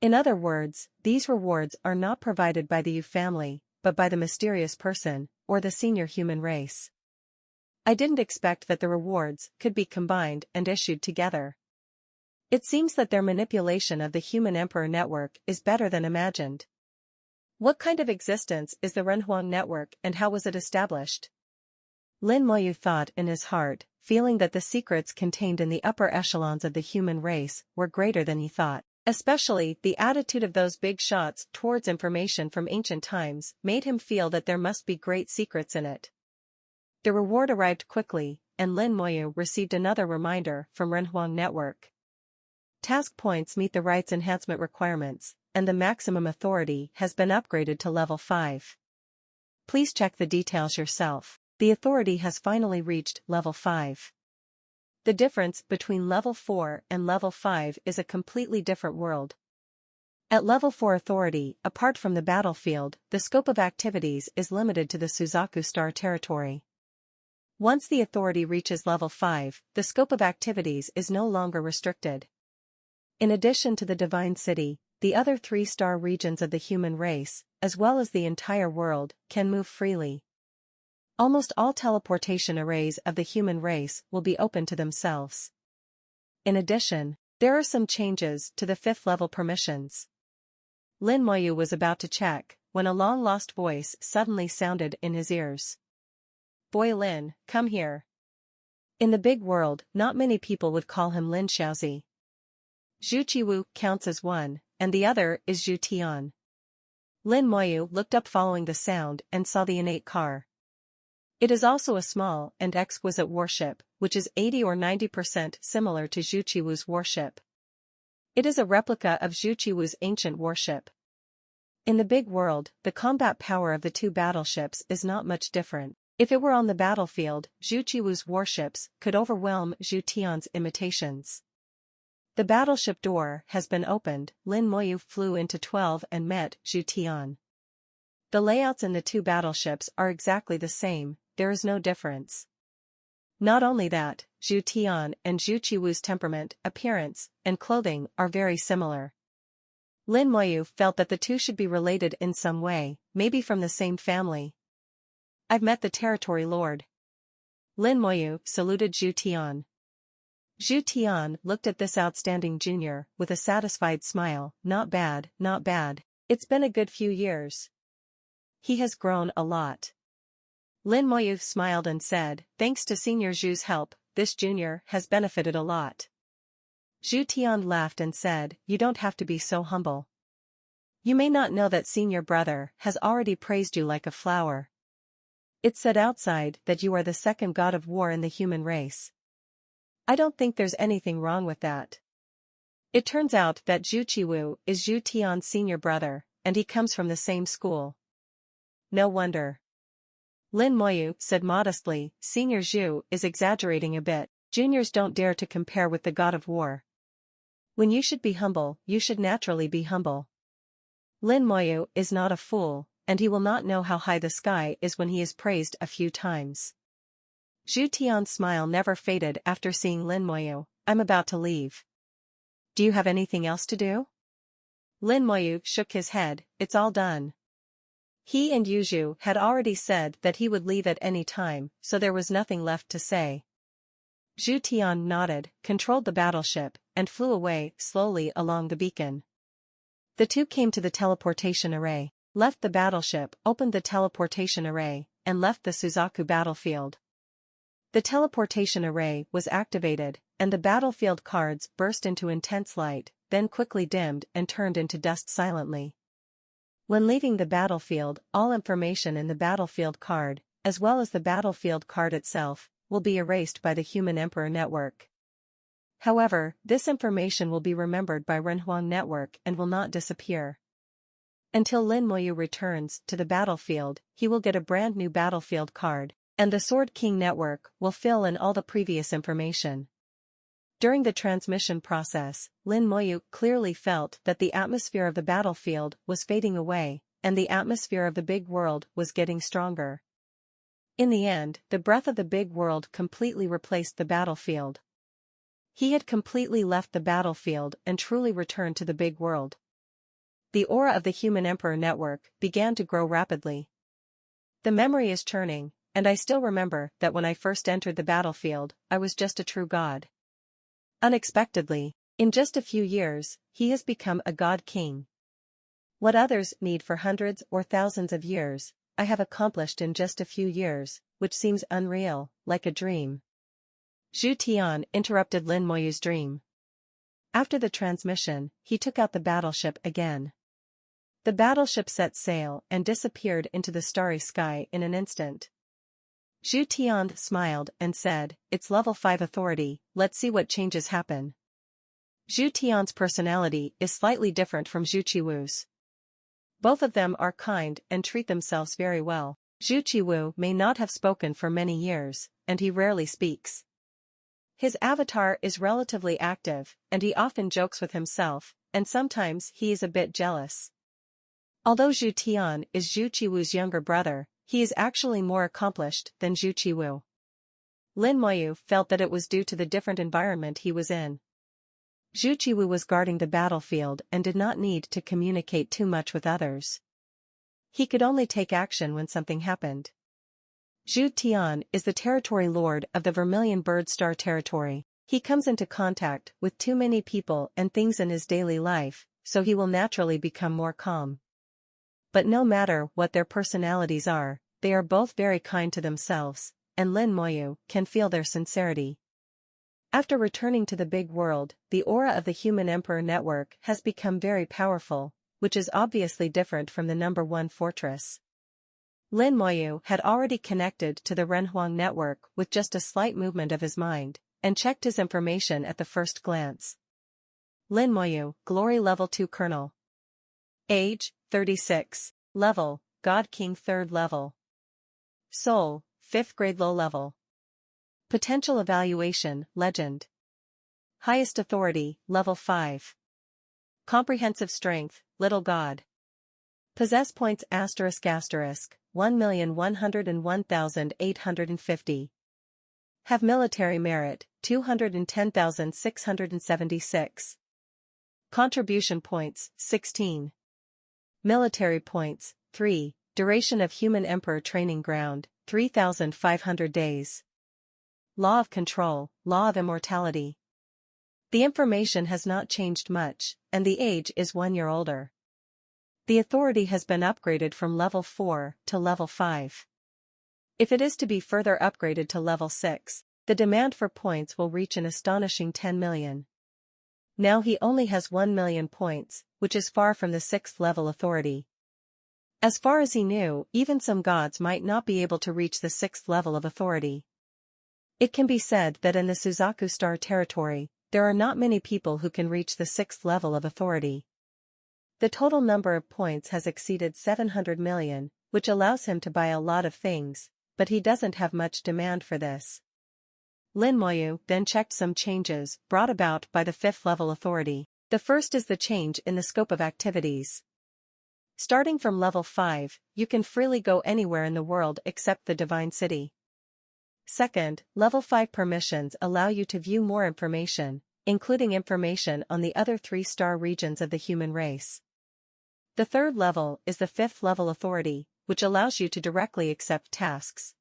A: In other words, these rewards are not provided by the Yu family, but by the mysterious person, or the senior human race. I didn't expect that the rewards could be combined and issued together. It seems that their manipulation of the human emperor network is better than imagined. What kind of existence is the Renhuang network and how was it established? Lin Moyu thought in his heart, feeling that the secrets contained in the upper echelons of the human race were greater than he thought. Especially, the attitude of those big shots towards information from ancient times made him feel that there must be great secrets in it. The reward arrived quickly, and Lin Moyu received another reminder from Renhuang Network. Task points meet the rights enhancement requirements, and the maximum authority has been upgraded to level 5. Please check the details yourself. The authority has finally reached level 5. The difference between level 4 and level 5 is a completely different world. At level 4 authority, apart from the battlefield, the scope of activities is limited to the Suzaku star territory. Once the authority reaches level 5, the scope of activities is no longer restricted. In addition to the Divine City, the other 3-star regions of the human race, as well as the entire world, can move freely. Almost all teleportation arrays of the human race will be open to themselves. In addition, there are some changes to the 5th level permissions. Lin Moyu was about to check, when a long-lost voice suddenly sounded in his ears. "Boy Lin, come here." In the big world, not many people would call him Lin Xiaozi. Zhu Qiwu counts as one, and the other is Zhu Tian. Lin Moyu looked up following the sound and saw the innate car. It is also a small and exquisite warship, which is 80 or 90% similar to Zhu Qiwu's warship. It is a replica of Zhu Qiwu's ancient warship. In the big world, the combat power of the two battleships is not much different. If it were on the battlefield, Zhu Qiwu's warships could overwhelm Zhu Tian's imitations. The battleship door has been opened. Lin Moyu flew into 12 and met Zhu Tian. The layouts in the two battleships are exactly the same, there is no difference. Not only that, Zhu Tian and Zhu Qiwu's temperament, appearance, and clothing are very similar. Lin Moyu felt that the two should be related in some way, maybe from the same family. "I've met the territory lord." Lin Moyu saluted Zhu Tian. Zhu Tian looked at this outstanding junior with a satisfied smile. "Not bad, not bad. It's been a good few years. He has grown a lot." Lin Moyu smiled and said, "Thanks to Senior Zhu's help, this junior has benefited a lot." Zhu Tian laughed and said, "You don't have to be so humble. You may not know that senior brother has already praised you like a flower. It's said outside that you are the second god of war in the human race. I don't think there's anything wrong with that. It turns out that Zhu Qiwu is Zhu Tian's senior brother, and he comes from the same school. No wonder." Lin Moyu said modestly, "Senior Zhu is exaggerating a bit. Juniors don't dare to compare with the god of war. When you should be humble, you should naturally be humble. Lin Moyu is not a fool, and he will not know how high the sky is when he is praised a few times." Zhu Tian's smile never faded after seeing Lin Moyu. "I'm about to leave. Do you have anything else to do?" Lin Moyu shook his head. "It's all done." He and Yuzhu had already said that he would leave at any time, so there was nothing left to say. Zhu Tian nodded, controlled the battleship, and flew away slowly along the beacon. The two came to the teleportation array, left the battleship, opened the teleportation array, and left the Suzaku battlefield. The teleportation array was activated, and the battlefield cards burst into intense light, then quickly dimmed and turned into dust silently. When leaving the battlefield, all information in the battlefield card, as well as the battlefield card itself, will be erased by the Human Emperor Network. However, this information will be remembered by Renhuang Network and will not disappear. Until Lin Moyu returns to the battlefield, he will get a brand new battlefield card, and the Sword King Network will fill in all the previous information. During the transmission process, Lin Moyu clearly felt that the atmosphere of the battlefield was fading away, and the atmosphere of the big world was getting stronger. In the end, the breath of the big world completely replaced the battlefield. He had completely left the battlefield and truly returned to the big world. The aura of the Human Emperor Network began to grow rapidly. The memory is churning, and I still remember that when I first entered the battlefield, I was just a true god. Unexpectedly, in just a few years, he has become a god king. What others need for hundreds or thousands of years, I have accomplished in just a few years, which seems unreal, like a dream." Zhu Tian interrupted Lin Moyu's dream. After the transmission, he took out the battleship again. The battleship set sail and disappeared into the starry sky in an instant. Zhu Tian smiled and said, "It's level 5 authority, let's see what changes happen." Zhu Tian's personality is slightly different from Zhu Qiwu's. Both of them are kind and treat themselves very well. Zhu Qiwu may not have spoken for many years, and he rarely speaks. His avatar is relatively active, and he often jokes with himself, and sometimes he is a bit jealous. Although Zhu Tian is Zhu Qiwu's younger brother, he is actually more accomplished than Zhu Qiwu. Lin Moyu felt that it was due to the different environment he was in. Zhu Qiwu was guarding the battlefield and did not need to communicate too much with others. He could only take action when something happened. Zhu Tian is the territory lord of the Vermilion Bird Star territory. He comes into contact with too many people and things in his daily life, so he will naturally become more calm. But no matter what their personalities are, they are both very kind to themselves, and Lin Moyu can feel their sincerity. After returning to the big world, the aura of the Human Emperor network has become very powerful, which is obviously different from the number 1 fortress. Lin Moyu had already connected to the Renhuang network with just a slight movement of his mind, and checked his information at the first glance. Lin Moyu, Glory Level 2 Colonel. Age, 36. Level, God King 3rd level. Soul, 5th grade low level. Potential evaluation, Legend. Highest authority, Level 5. Comprehensive strength, Little God. Possess points ***, 1,101,850. Have military merit, 210,676. Contribution points, 16. Military points, 3. Duration of Human Emperor Training Ground, 3,500 days. Law of Control, Law of Immortality. The information has not changed much, and the age is 1 year older. The authority has been upgraded from level 4 to level 5. If it is to be further upgraded to level 6, the demand for points will reach an astonishing 10 million. Now he only has 1 million points, which is far from the 6th level authority. As far as he knew, even some gods might not be able to reach the 6th level of authority. It can be said that in the Suzaku Star territory, there are not many people who can reach the 6th level of authority. The total number of points has exceeded 700 million, which allows him to buy a lot of things, but he doesn't have much demand for this. Lin Moyu then checked some changes brought about by the 5th level authority. The first is the change in the scope of activities. Starting from level 5, you can freely go anywhere in the world except the Divine City. Second, level 5 permissions allow you to view more information, including information on the other 3-star regions of the human race. The third level is the 5th level authority, which allows you to directly accept tasks.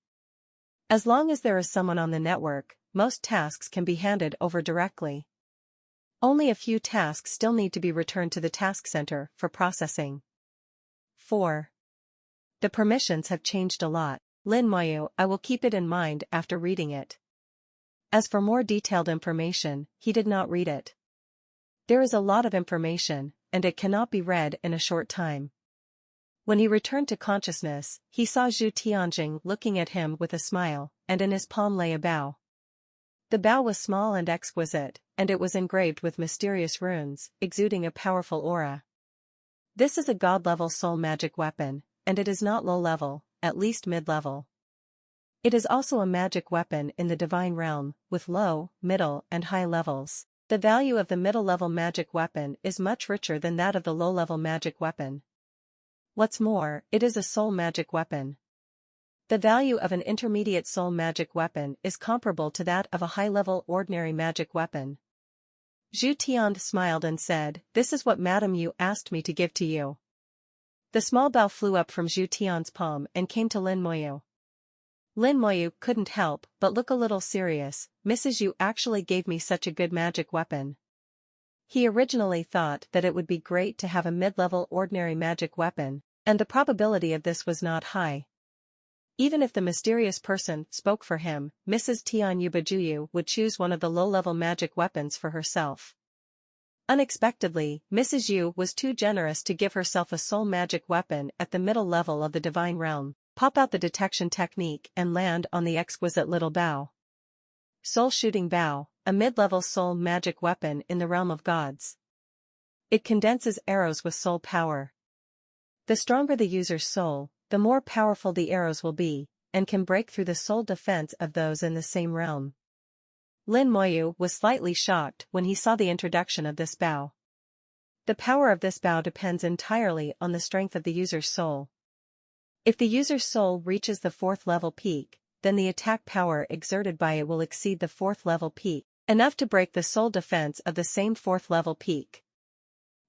A: As long as there is someone on the network, most tasks can be handed over directly. Only a few tasks still need to be returned to the task center for processing. 4. The permissions have changed a lot. Lin Moyu, I will keep it in mind after reading it. As for more detailed information, he did not read it. There is a lot of information, and it cannot be read in a short time. When he returned to consciousness, he saw Zhu Tianjing looking at him with a smile, and in his palm lay a bow. The bow was small and exquisite, and it was engraved with mysterious runes, exuding a powerful aura. This is a god-level soul magic weapon, and it is not low-level, at least mid-level. It is also a magic weapon in the divine realm, with low, middle, and high levels. The value of the middle-level magic weapon is much richer than that of the low-level magic weapon. What's more, it is a soul magic weapon. The value of an intermediate soul magic weapon is comparable to that of a high-level ordinary magic weapon. Zhu Tian smiled and said, "This is what Madam Yu asked me to give to you." The small bow flew up from Zhu Tian's palm and came to Lin Moyu. Lin Moyu couldn't help but look a little serious. "Mrs. Yu actually gave me such a good magic weapon." He originally thought that it would be great to have a mid-level ordinary magic weapon, and the probability of this was not high. Even if the mysterious person spoke for him, Mrs. Tian Yubajuyu would choose one of the low-level magic weapons for herself. Unexpectedly, Mrs. Yu was too generous to give herself a soul magic weapon at the middle level of the divine realm, pop out the detection technique and land on the exquisite little bow. Soul Shooting Bow, a mid-level soul magic weapon in the realm of gods. It condenses arrows with soul power. The stronger the user's soul, the more powerful the arrows will be, and can break through the soul defense of those in the same realm. Lin Moyu was slightly shocked when he saw the introduction of this bow. The power of this bow depends entirely on the strength of the user's soul. If the user's soul reaches the 4th level peak, then the attack power exerted by it will exceed the 4th level peak, enough to break the soul defense of the same 4th level peak.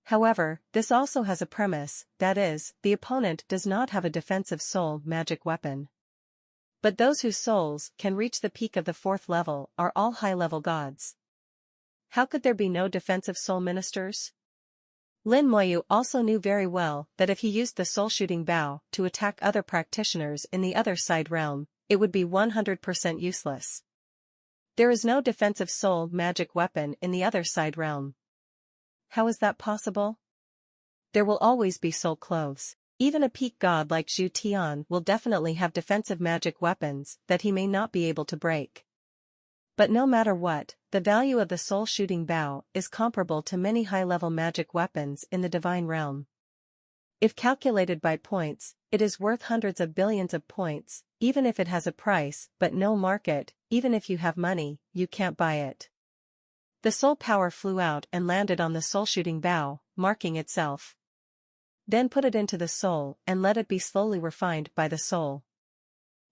A: However, this also has a premise, that is, the opponent does not have a defensive soul magic weapon. But those whose souls can reach the peak of the 4th level are all high-level gods. How could there be no defensive soul ministers? Lin Moyu also knew very well that if he used the soul-shooting bow to attack other practitioners in the other side realm, it would be 100% useless. There is no defensive soul magic weapon in the other side realm. How is that possible? There will always be soul cloves. Even a peak god like Zhu Tian will definitely have defensive magic weapons that he may not be able to break. But no matter what, the value of the soul-shooting bow is comparable to many high-level magic weapons in the divine realm. If calculated by points, it is worth hundreds of billions of points, even if it has a price but no market. Even if you have money, you can't buy it. The soul power flew out and landed on the soul-shooting bow, marking itself. Then put it into the soul and let it be slowly refined by the soul.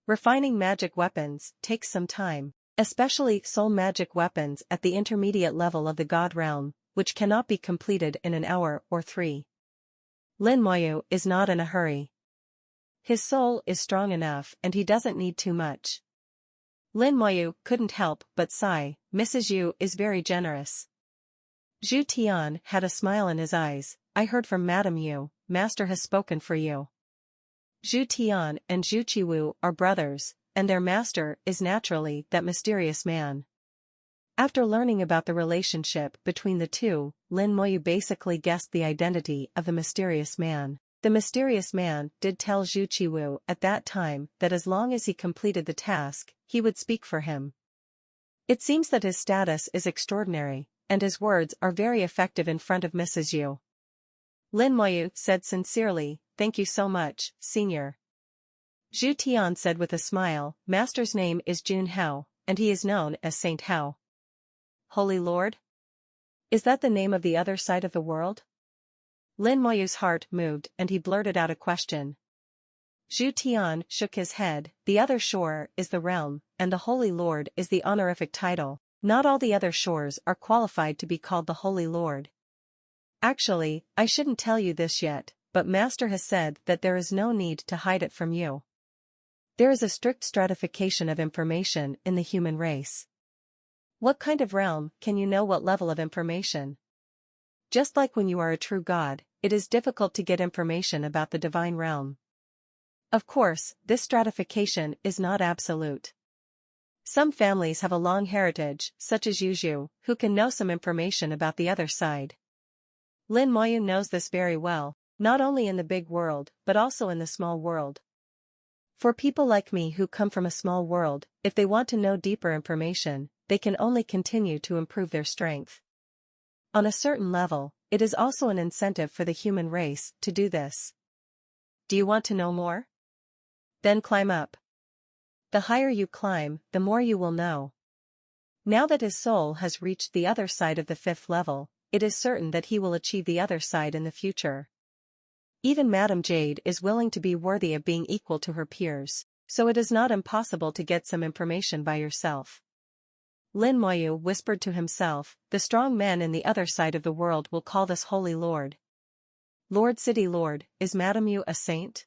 A: Refining magic weapons takes some time, especially soul magic weapons at the intermediate level of the god realm, which cannot be completed in an hour or 3. Lin Moyu is not in a hurry. His soul is strong enough and he doesn't need too much. Lin Moyu couldn't help but sigh. Mrs. Yu is very generous. Zhu Tian had a smile in his eyes. I heard from Madame Yu, Master has spoken for you. Zhu Tian and Zhu Qiwu are brothers, and their master is naturally that mysterious man. After learning about the relationship between the two, Lin Moyu basically guessed the identity of the mysterious man. The mysterious man did tell Zhu Qiwu at that time that as long as he completed the task, he would speak for him. It seems that his status is extraordinary, and his words are very effective in front of Mrs. Yu. Lin Moyu said sincerely, thank you so much, senior. Zhu Tian said with a smile, Master's name is Jun Hao, and he is known as Saint Hao. Holy Lord? Is that the name of the other side of the world? Lin Moyu's heart moved and he blurted out a question. Zhu Tian shook his head, the other shore is the realm, and the Holy Lord is the honorific title. Not all the other shores are qualified to be called the Holy Lord. Actually, I shouldn't tell you this yet, but Master has said that there is no need to hide it from you. There is a strict stratification of information in the human race. What kind of realm can you know what level of information? Just like when you are a true god, it is difficult to get information about the divine realm. Of course, this stratification is not absolute. Some families have a long heritage, such as Yuzhu, who can know some information about the other side. Lin Moyu knows this very well, not only in the big world but also in the small world. For people like me who come from a small world, if they want to know deeper information, they can only continue to improve their strength. On a certain level, it is also an incentive for the human race to do this. Do you want to know more? Then climb up. The higher you climb, the more you will know. Now that his soul has reached the other side of the 5th level, it is certain that he will achieve the other side in the future. Even Madame Jade is willing to be worthy of being equal to her peers, so it is not impossible to get some information by yourself. Lin Moyu whispered to himself, the strong men in the other side of the world will call this Holy Lord. Lord City Lord, is Madame Yu a saint?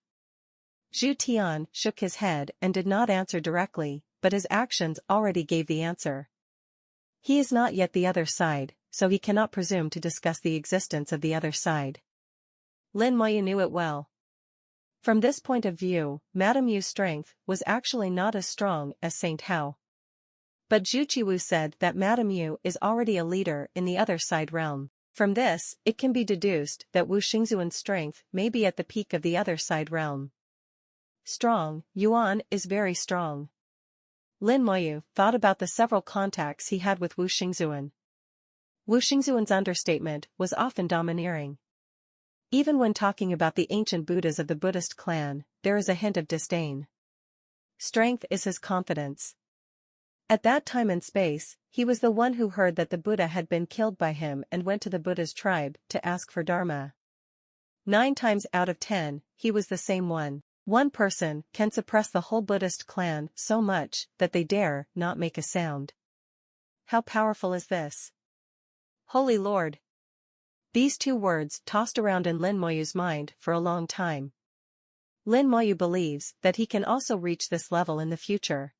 A: Zhu Tian shook his head and did not answer directly, but his actions already gave the answer. He is not yet the other side, so he cannot presume to discuss the existence of the other side. Lin Moyu knew it well. From this point of view, Madame Yu's strength was actually not as strong as Saint Hao. But Zhu Qiwu said that Madame Yu is already a leader in the other side realm. From this, it can be deduced that Wu Xingzuan's strength may be at the peak of the other side realm. Strong, Yuan is very strong. Lin Moyu thought about the several contacts he had with Wu Xingzuan. Wu Xingzuan's understatement was often domineering. Even when talking about the ancient Buddhas of the Buddhist clan, there is a hint of disdain. Strength is his confidence. At that time and space, he was the one who heard that the Buddha had been killed by him and went to the Buddha's tribe to ask for Dharma. 9 times out of 10, he was the same one. One person can suppress the whole Buddhist clan so much that they dare not make a sound. How powerful is this? Holy Lord! These 2 words tossed around in Lin Moyu's mind for a long time. Lin Moyu believes that he can also reach this level in the future.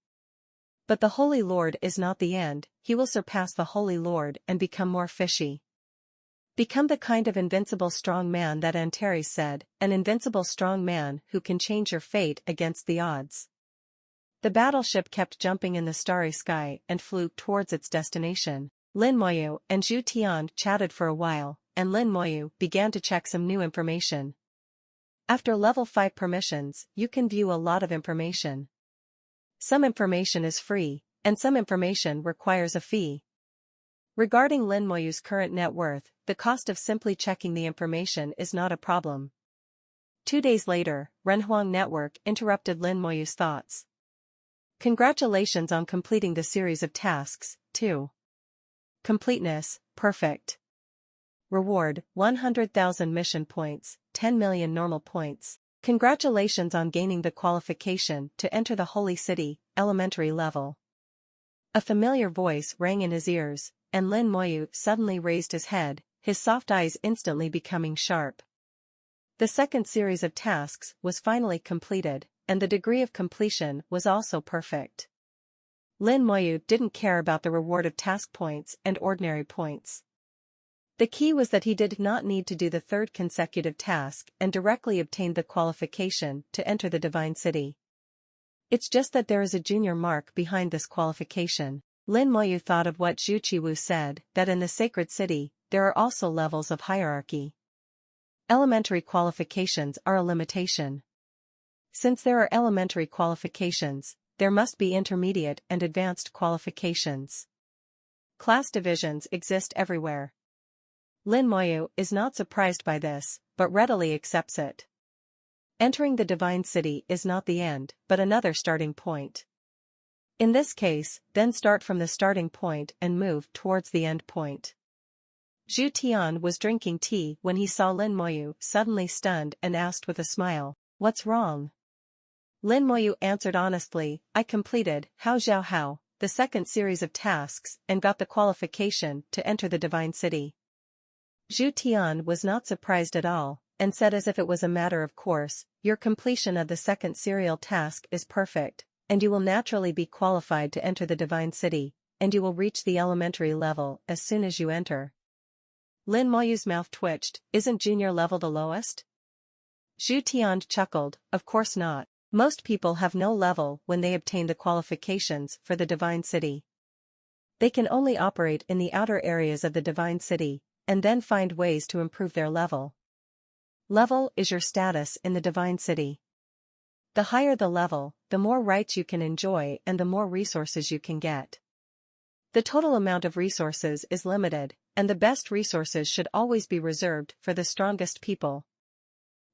A: But the Holy Lord is not the end, he will surpass the Holy Lord and become more fishy. Become the kind of invincible strong man that Antares said, an invincible strong man who can change your fate against the odds. The battleship kept jumping in the starry sky and flew towards its destination. Lin Moyu and Zhu Tian chatted for a while, and Lin Moyu began to check some new information. After level 5 permissions, you can view a lot of information. Some information is free, and some information requires a fee. Regarding Lin Moyu's current net worth, the cost of simply checking the information is not a problem. 2 days later, Renhuang Network interrupted Lin Moyu's thoughts. Congratulations on completing the series of tasks, 2. Completeness, perfect. Reward, 100,000 mission points, 10 million normal points. Congratulations on gaining the qualification to enter the Holy City, elementary level. A familiar voice rang in his ears, and Lin Moyu suddenly raised his head, his soft eyes instantly becoming sharp. The second series of tasks was finally completed, and the degree of completion was also perfect. Lin Moyu didn't care about the reward of task points and ordinary points. The key was that he did not need to do the 3rd consecutive task and directly obtained the qualification to enter the Divine City. It's just that there is a junior mark behind this qualification. Lin Moyu thought of what Zhu Qiwu said, that in the sacred city, there are also levels of hierarchy. Elementary qualifications are a limitation. Since there are elementary qualifications, there must be intermediate and advanced qualifications. Class divisions exist everywhere. Lin Moyu is not surprised by this, but readily accepts it. Entering the Divine City is not the end, but another starting point. In this case, then start from the starting point and move towards the end point. Zhu Tian was drinking tea when he saw Lin Moyu suddenly stunned and asked with a smile, "What's wrong?" Lin Moyu answered honestly, "I completed Hao Zhao Hao, the 2nd series of tasks, and got the qualification to enter the Divine City." Zhu Tian was not surprised at all, and said as if it was a matter of course, "Your completion of the 2nd serial task is perfect, and you will naturally be qualified to enter the Divine City, and you will reach the elementary level as soon as you enter." Lin Moyu's mouth twitched, "Isn't junior level the lowest?" Zhu Tian chuckled, "Of course not. Most people have no level when they obtain the qualifications for the Divine City. They can only operate in the outer areas of the Divine City, and then find ways to improve their level. Level is your status in the Divine City. The higher the level, the more rights you can enjoy and the more resources you can get. The total amount of resources is limited, and the best resources should always be reserved for the strongest people.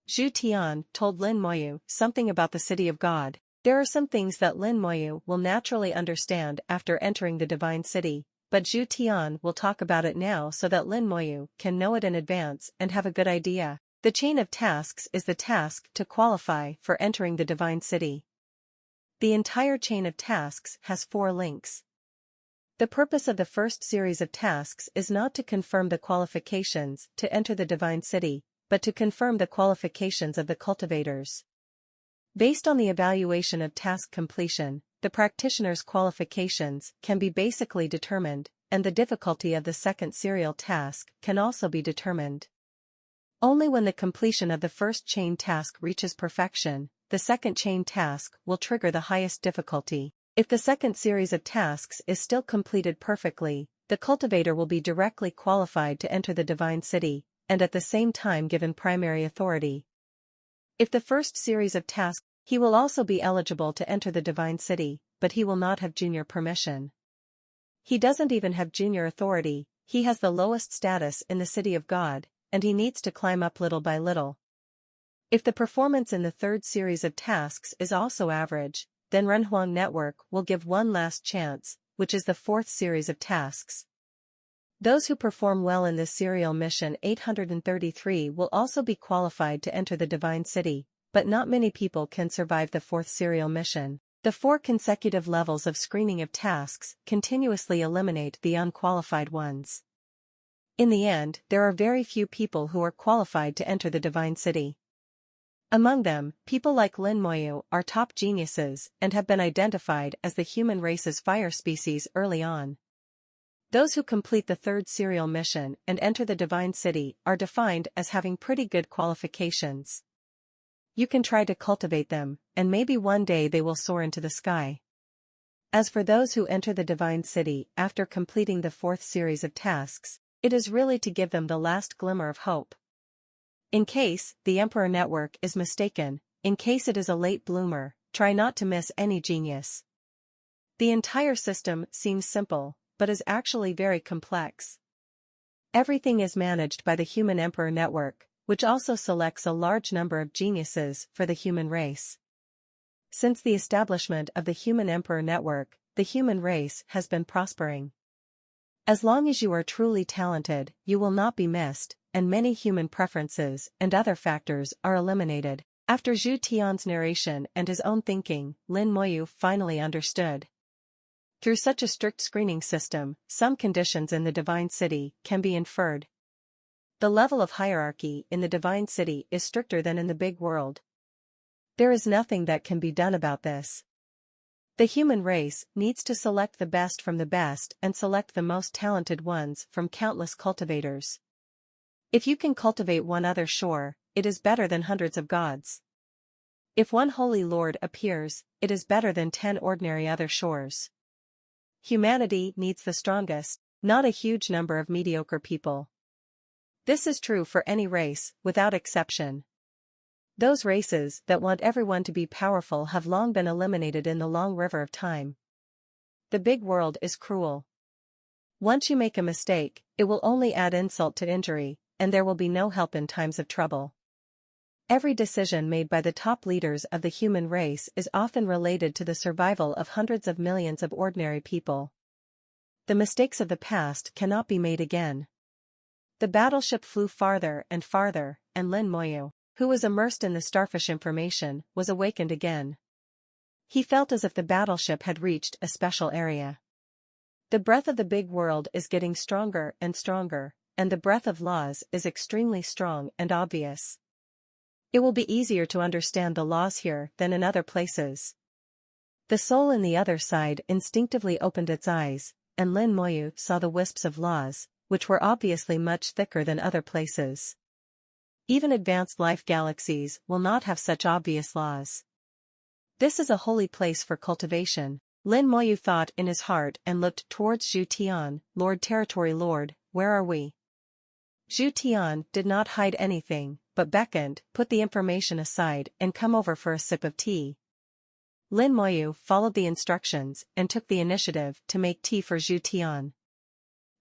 A: Zhu Tian told Lin Moyu something about the City of God. There are some things that Lin Moyu will naturally understand after entering the Divine City, but Zhu Tian will talk about it now so that Lin Moyu can know it in advance and have a good idea. The chain of tasks is the task to qualify for entering the Divine City. The entire chain of tasks has 4 links. The purpose of the first series of tasks is not to confirm the qualifications to enter the Divine City, but to confirm the qualifications of the cultivators. Based on the evaluation of task completion, the practitioner's qualifications can be basically determined, and the difficulty of the 2nd serial task can also be determined. Only when the completion of the first chain task reaches perfection, the 2nd chain task will trigger the highest difficulty. If the 2nd series of tasks is still completed perfectly, the cultivator will be directly qualified to enter the Divine City, and at the same time given primary authority. If the first series of tasks, he will also be eligible to enter the Divine City, but he will not have junior permission. He doesn't even have junior authority, he has the lowest status in the City of God, and he needs to climb up little by little. If the performance in the 3rd series of tasks is also average, then Renhuang Network will give one last chance, which is the fourth series of tasks. Those who perform well in this serial mission 833 will also be qualified to enter the Divine City, but not many people can survive the fourth serial mission. The 4 consecutive levels of screening of tasks continuously eliminate the unqualified ones. In the end, there are very few people who are qualified to enter the Divine City. Among them, people like Lin Moyu are top geniuses and have been identified as the human race's fire species early on. Those who complete the third serial mission and enter the Divine City are defined as having pretty good qualifications. You can try to cultivate them, and maybe one day they will soar into the sky. As for those who enter the Divine City after completing the fourth series of tasks, it is really to give them the last glimmer of hope. In case the Emperor Network is mistaken, in case it is a late bloomer, try not to miss any genius. The entire system seems simple, but is actually very complex. Everything is managed by the Human Emperor Network, which also selects a large number of geniuses for the human race. Since the establishment of the Human Emperor Network, the human race has been prospering. As long as you are truly talented, you will not be missed, and many human preferences and other factors are eliminated. After Zhu Tian's narration and his own thinking, Lin Moyu finally understood. Through such a strict screening system, some conditions in the Divine City can be inferred. The level of hierarchy in the Divine City is stricter than in the big world. There is nothing that can be done about this. The human race needs to select the best from the best and select the most talented ones from countless cultivators. If you can cultivate one other shore, it is better than hundreds of gods. If one holy lord appears, it is better than 10 ordinary other shores. Humanity needs the strongest, not a huge number of mediocre people. This is true for any race, without exception. Those races that want everyone to be powerful have long been eliminated in the long river of time. The big world is cruel. Once you make a mistake, it will only add insult to injury, and there will be no help in times of trouble. Every decision made by the top leaders of the human race is often related to the survival of hundreds of millions of ordinary people. The mistakes of the past cannot be made again. The battleship flew farther and farther, and Lin Moyu, who was immersed in the starfish information, was awakened again. He felt as if the battleship had reached a special area. The breath of the big world is getting stronger and stronger, and the breath of laws is extremely strong and obvious. It will be easier to understand the laws here than in other places. The soul in the other side instinctively opened its eyes, and Lin Moyu saw the wisps of laws, which were obviously much thicker than other places. Even advanced life galaxies will not have such obvious laws. This is a holy place for cultivation, Lin Moyu thought in his heart and looked towards Zhu Tian. Lord Territory Lord, where are we? Zhu Tian did not hide anything, but beckoned, put the information aside and come over for a sip of tea. Lin Moyu followed the instructions and took the initiative to make tea for Zhu Tian.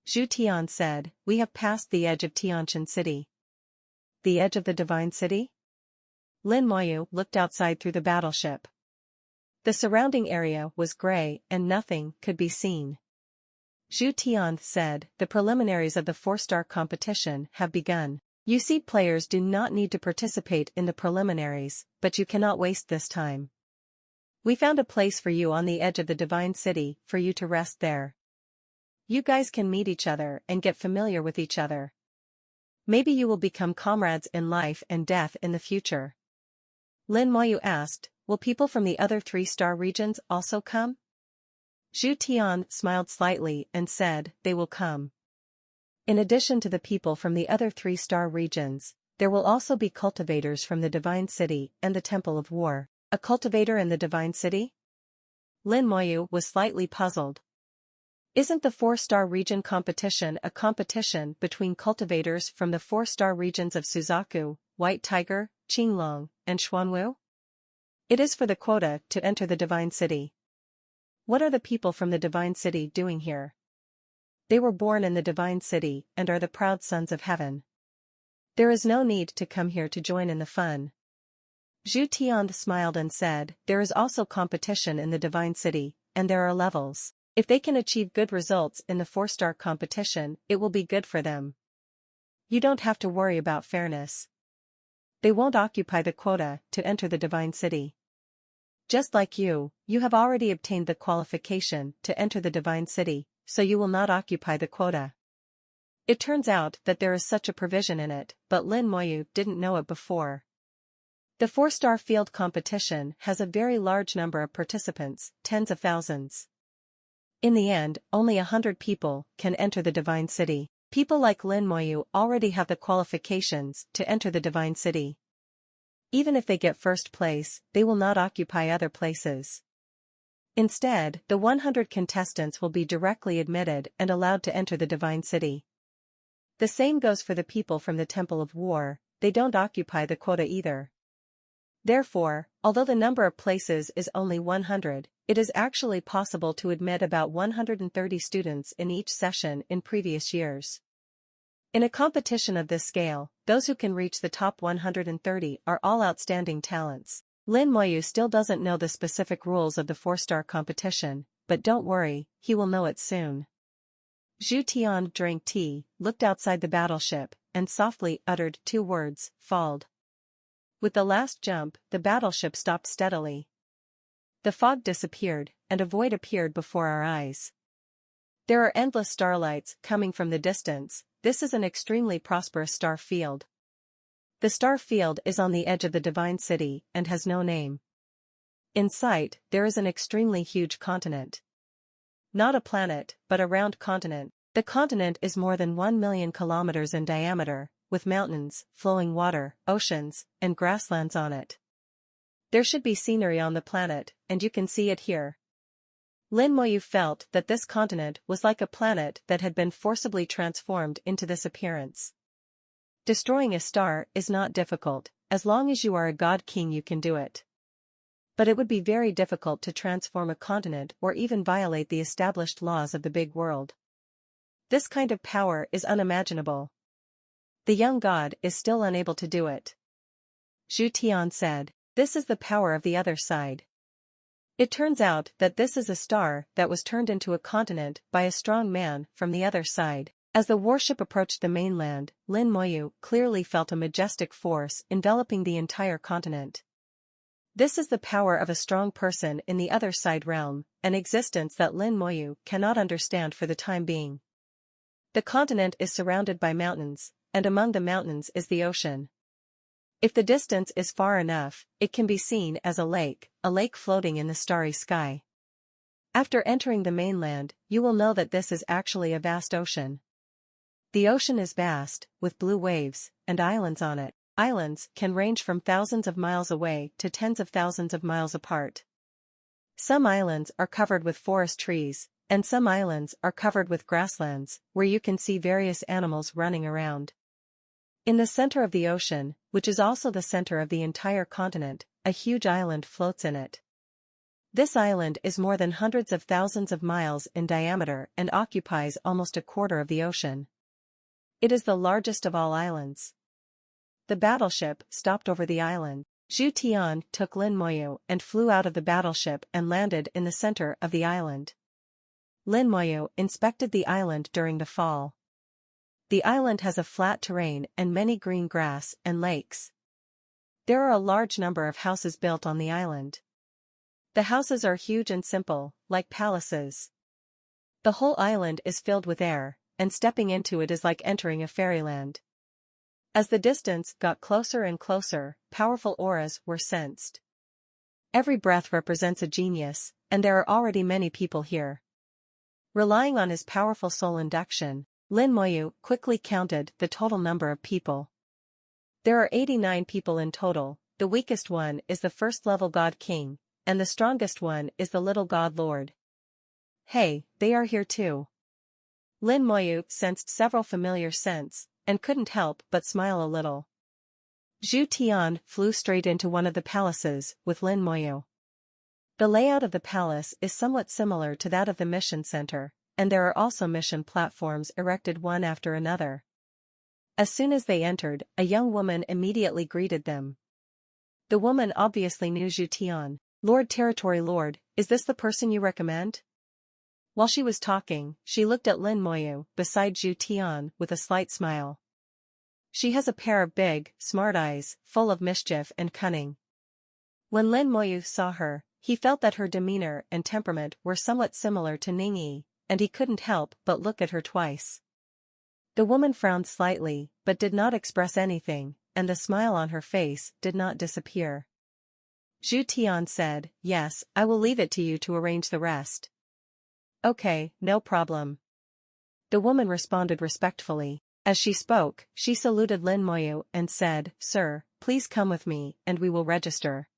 A: Zhu Tian said, "We have passed the edge of Tianqian City." The edge of the Divine City? Lin Moyu looked outside through the battleship. The surrounding area was gray and nothing could be seen. Zhu Tian said, "The preliminaries of the 4-star competition have begun. You seed players do not need to participate in the preliminaries, but you cannot waste this time. We found a place for you on the edge of the Divine City for you to rest there. You guys can meet each other and get familiar with each other. Maybe you will become comrades in life and death in the future." Lin Moyu asked, "Will people from the other 3-star regions also come?" Zhu Tian smiled slightly and said, "They will come. In addition to the people from the other 3-star regions, there will also be cultivators from the Divine City and the Temple of War." A cultivator in the Divine City? Lin Moyu was slightly puzzled. Isn't the 4-star region competition a competition between cultivators from the 4-star regions of Suzaku, White Tiger, Qinglong, and Xuanwu? It is for the quota to enter the Divine City. What are the people from the Divine City doing here? They were born in the Divine City and are the proud sons of heaven. There is no need to come here to join in the fun. Zhu Tian smiled and said, "There is also competition in the Divine City, and there are levels. If they can achieve good results in the 4-star competition, it will be good for them. You don't have to worry about fairness. They won't occupy the quota to enter the Divine City. Just like you have already obtained the qualification to enter the Divine City, so you will not occupy the quota. It turns out that there is such a provision in it, but Lin Moyu didn't know it before. The 4-star field competition has a very large number of participants, tens of thousands. In the end, only 100 people can enter the Divine City. People like Lin Moyu already have the qualifications to enter the Divine City. Even if they get first place, they will not occupy other places. Instead, the 100 contestants will be directly admitted and allowed to enter the Divine City. The same goes for the people from the Temple of War, they don't occupy the quota either. Therefore, although the number of places is only 100, it is actually possible to admit about 130 students in each session in previous years. In a competition of this scale, those who can reach the top 130 are all outstanding talents. Lin Moyu still doesn't know the specific rules of the 4-star competition, but don't worry, he will know it soon. Zhu Tian drank tea, looked outside the battleship, and softly uttered 2 words, "Falled." With the last jump, the battleship stopped steadily. The fog disappeared, and a void appeared before our eyes. There are endless starlights coming from the distance. This is an extremely prosperous star field. The star field is on the edge of the Divine City and has no name. In sight, there is an extremely huge continent. Not a planet, but a round continent. The continent is more than 1 million kilometers in diameter, with mountains, flowing water, oceans, and grasslands on it. There should be scenery on the planet, and you can see it here. Lin Moyu felt that this continent was like a planet that had been forcibly transformed into this appearance. Destroying a star is not difficult, as long as you are a god king you can do it. But it would be very difficult to transform a continent or even violate the established laws of the big world. This kind of power is unimaginable. The young god is still unable to do it. Zhu Tian said, "This is the power of the other side." It turns out that this is a star that was turned into a continent by a strong man from the other side. As the warship approached the mainland, Lin Moyu clearly felt a majestic force enveloping the entire continent. This is the power of a strong person in the other side realm, an existence that Lin Moyu cannot understand for the time being. The continent is surrounded by mountains, and among the mountains is the ocean. If the distance is far enough, it can be seen as a lake floating in the starry sky. After entering the mainland, you will know that this is actually a vast ocean. The ocean is vast, with blue waves, and islands on it. Islands can range from thousands of miles away to tens of thousands of miles apart. Some islands are covered with forest trees, and some islands are covered with grasslands, where you can see various animals running around. In the center of the ocean, which is also the center of the entire continent, a huge island floats in it. This island is more than hundreds of thousands of miles in diameter and occupies almost a quarter of the ocean. It is the largest of all islands. The battleship stopped over the island. Zhu Tian took Lin Moyu and flew out of the battleship and landed in the center of the island. Lin Moyu inspected the island during the fall. The island has a flat terrain and many green grass and lakes. There are a large number of houses built on the island. The houses are huge and simple, like palaces. The whole island is filled with air, and stepping into it is like entering a fairyland. As the distance got closer and closer, powerful auras were sensed. Every breath represents a genius, and there are already many people here. Relying on his powerful soul induction, Lin Moyu quickly counted the total number of people. There are 89 people in total. The weakest one is the first-level god king, and the strongest one is the little god lord. Hey, they are here too. Lin Moyu sensed several familiar scents, and couldn't help but smile a little. Zhu Tian flew straight into one of the palaces with Lin Moyu. The layout of the palace is somewhat similar to that of the mission center, and there are also mission platforms erected one after another. As soon as they entered, a young woman immediately greeted them. The woman obviously knew Zhu Tian. "Lord Territory Lord, is this the person you recommend?" While she was talking, she looked at Lin Moyu beside Zhu Tian with a slight smile. She has a pair of big, smart eyes, full of mischief and cunning. When Lin Moyu saw her, he felt that her demeanor and temperament were somewhat similar to Ningyi, and he couldn't help but look at her twice. The woman frowned slightly, but did not express anything, and the smile on her face did not disappear. Zhu Tian said, "Yes, I will leave it to you to arrange the rest." "Okay, no problem." The woman responded respectfully. As she spoke, she saluted Lin Moyu and said, "Sir, please come with me, and we will register."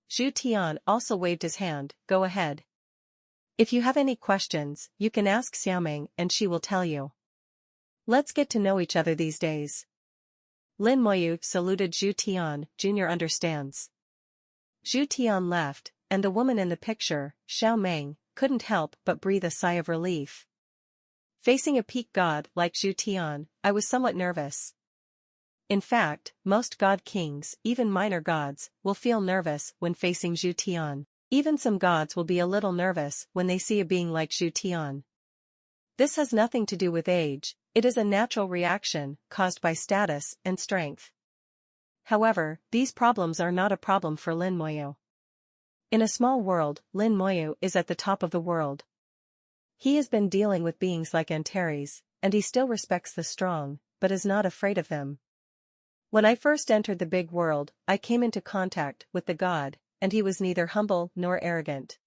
A: Zhu Tian also waved his hand, "Go ahead. If you have any questions, you can ask Xiaoming and she will tell you. Let's get to know each other these days." Lin Moyu saluted Zhu Tian, "Junior understands." Zhu Tian left, and the woman in the picture, Xiaoming, couldn't help but breathe a sigh of relief. Facing a peak god like Zhu Tian, I was somewhat nervous. In fact, most god kings, even minor gods, will feel nervous when facing Zhu Tian. Even some gods will be a little nervous when they see a being like Zhu Tian. This has nothing to do with age, it is a natural reaction caused by status and strength. However, these problems are not a problem for Lin Moyu. In a small world, Lin Moyu is at the top of the world. He has been dealing with beings like Antares, and he still respects the strong, but is not afraid of them. When I first entered the big world, I came into contact with the god, and he was neither humble nor arrogant.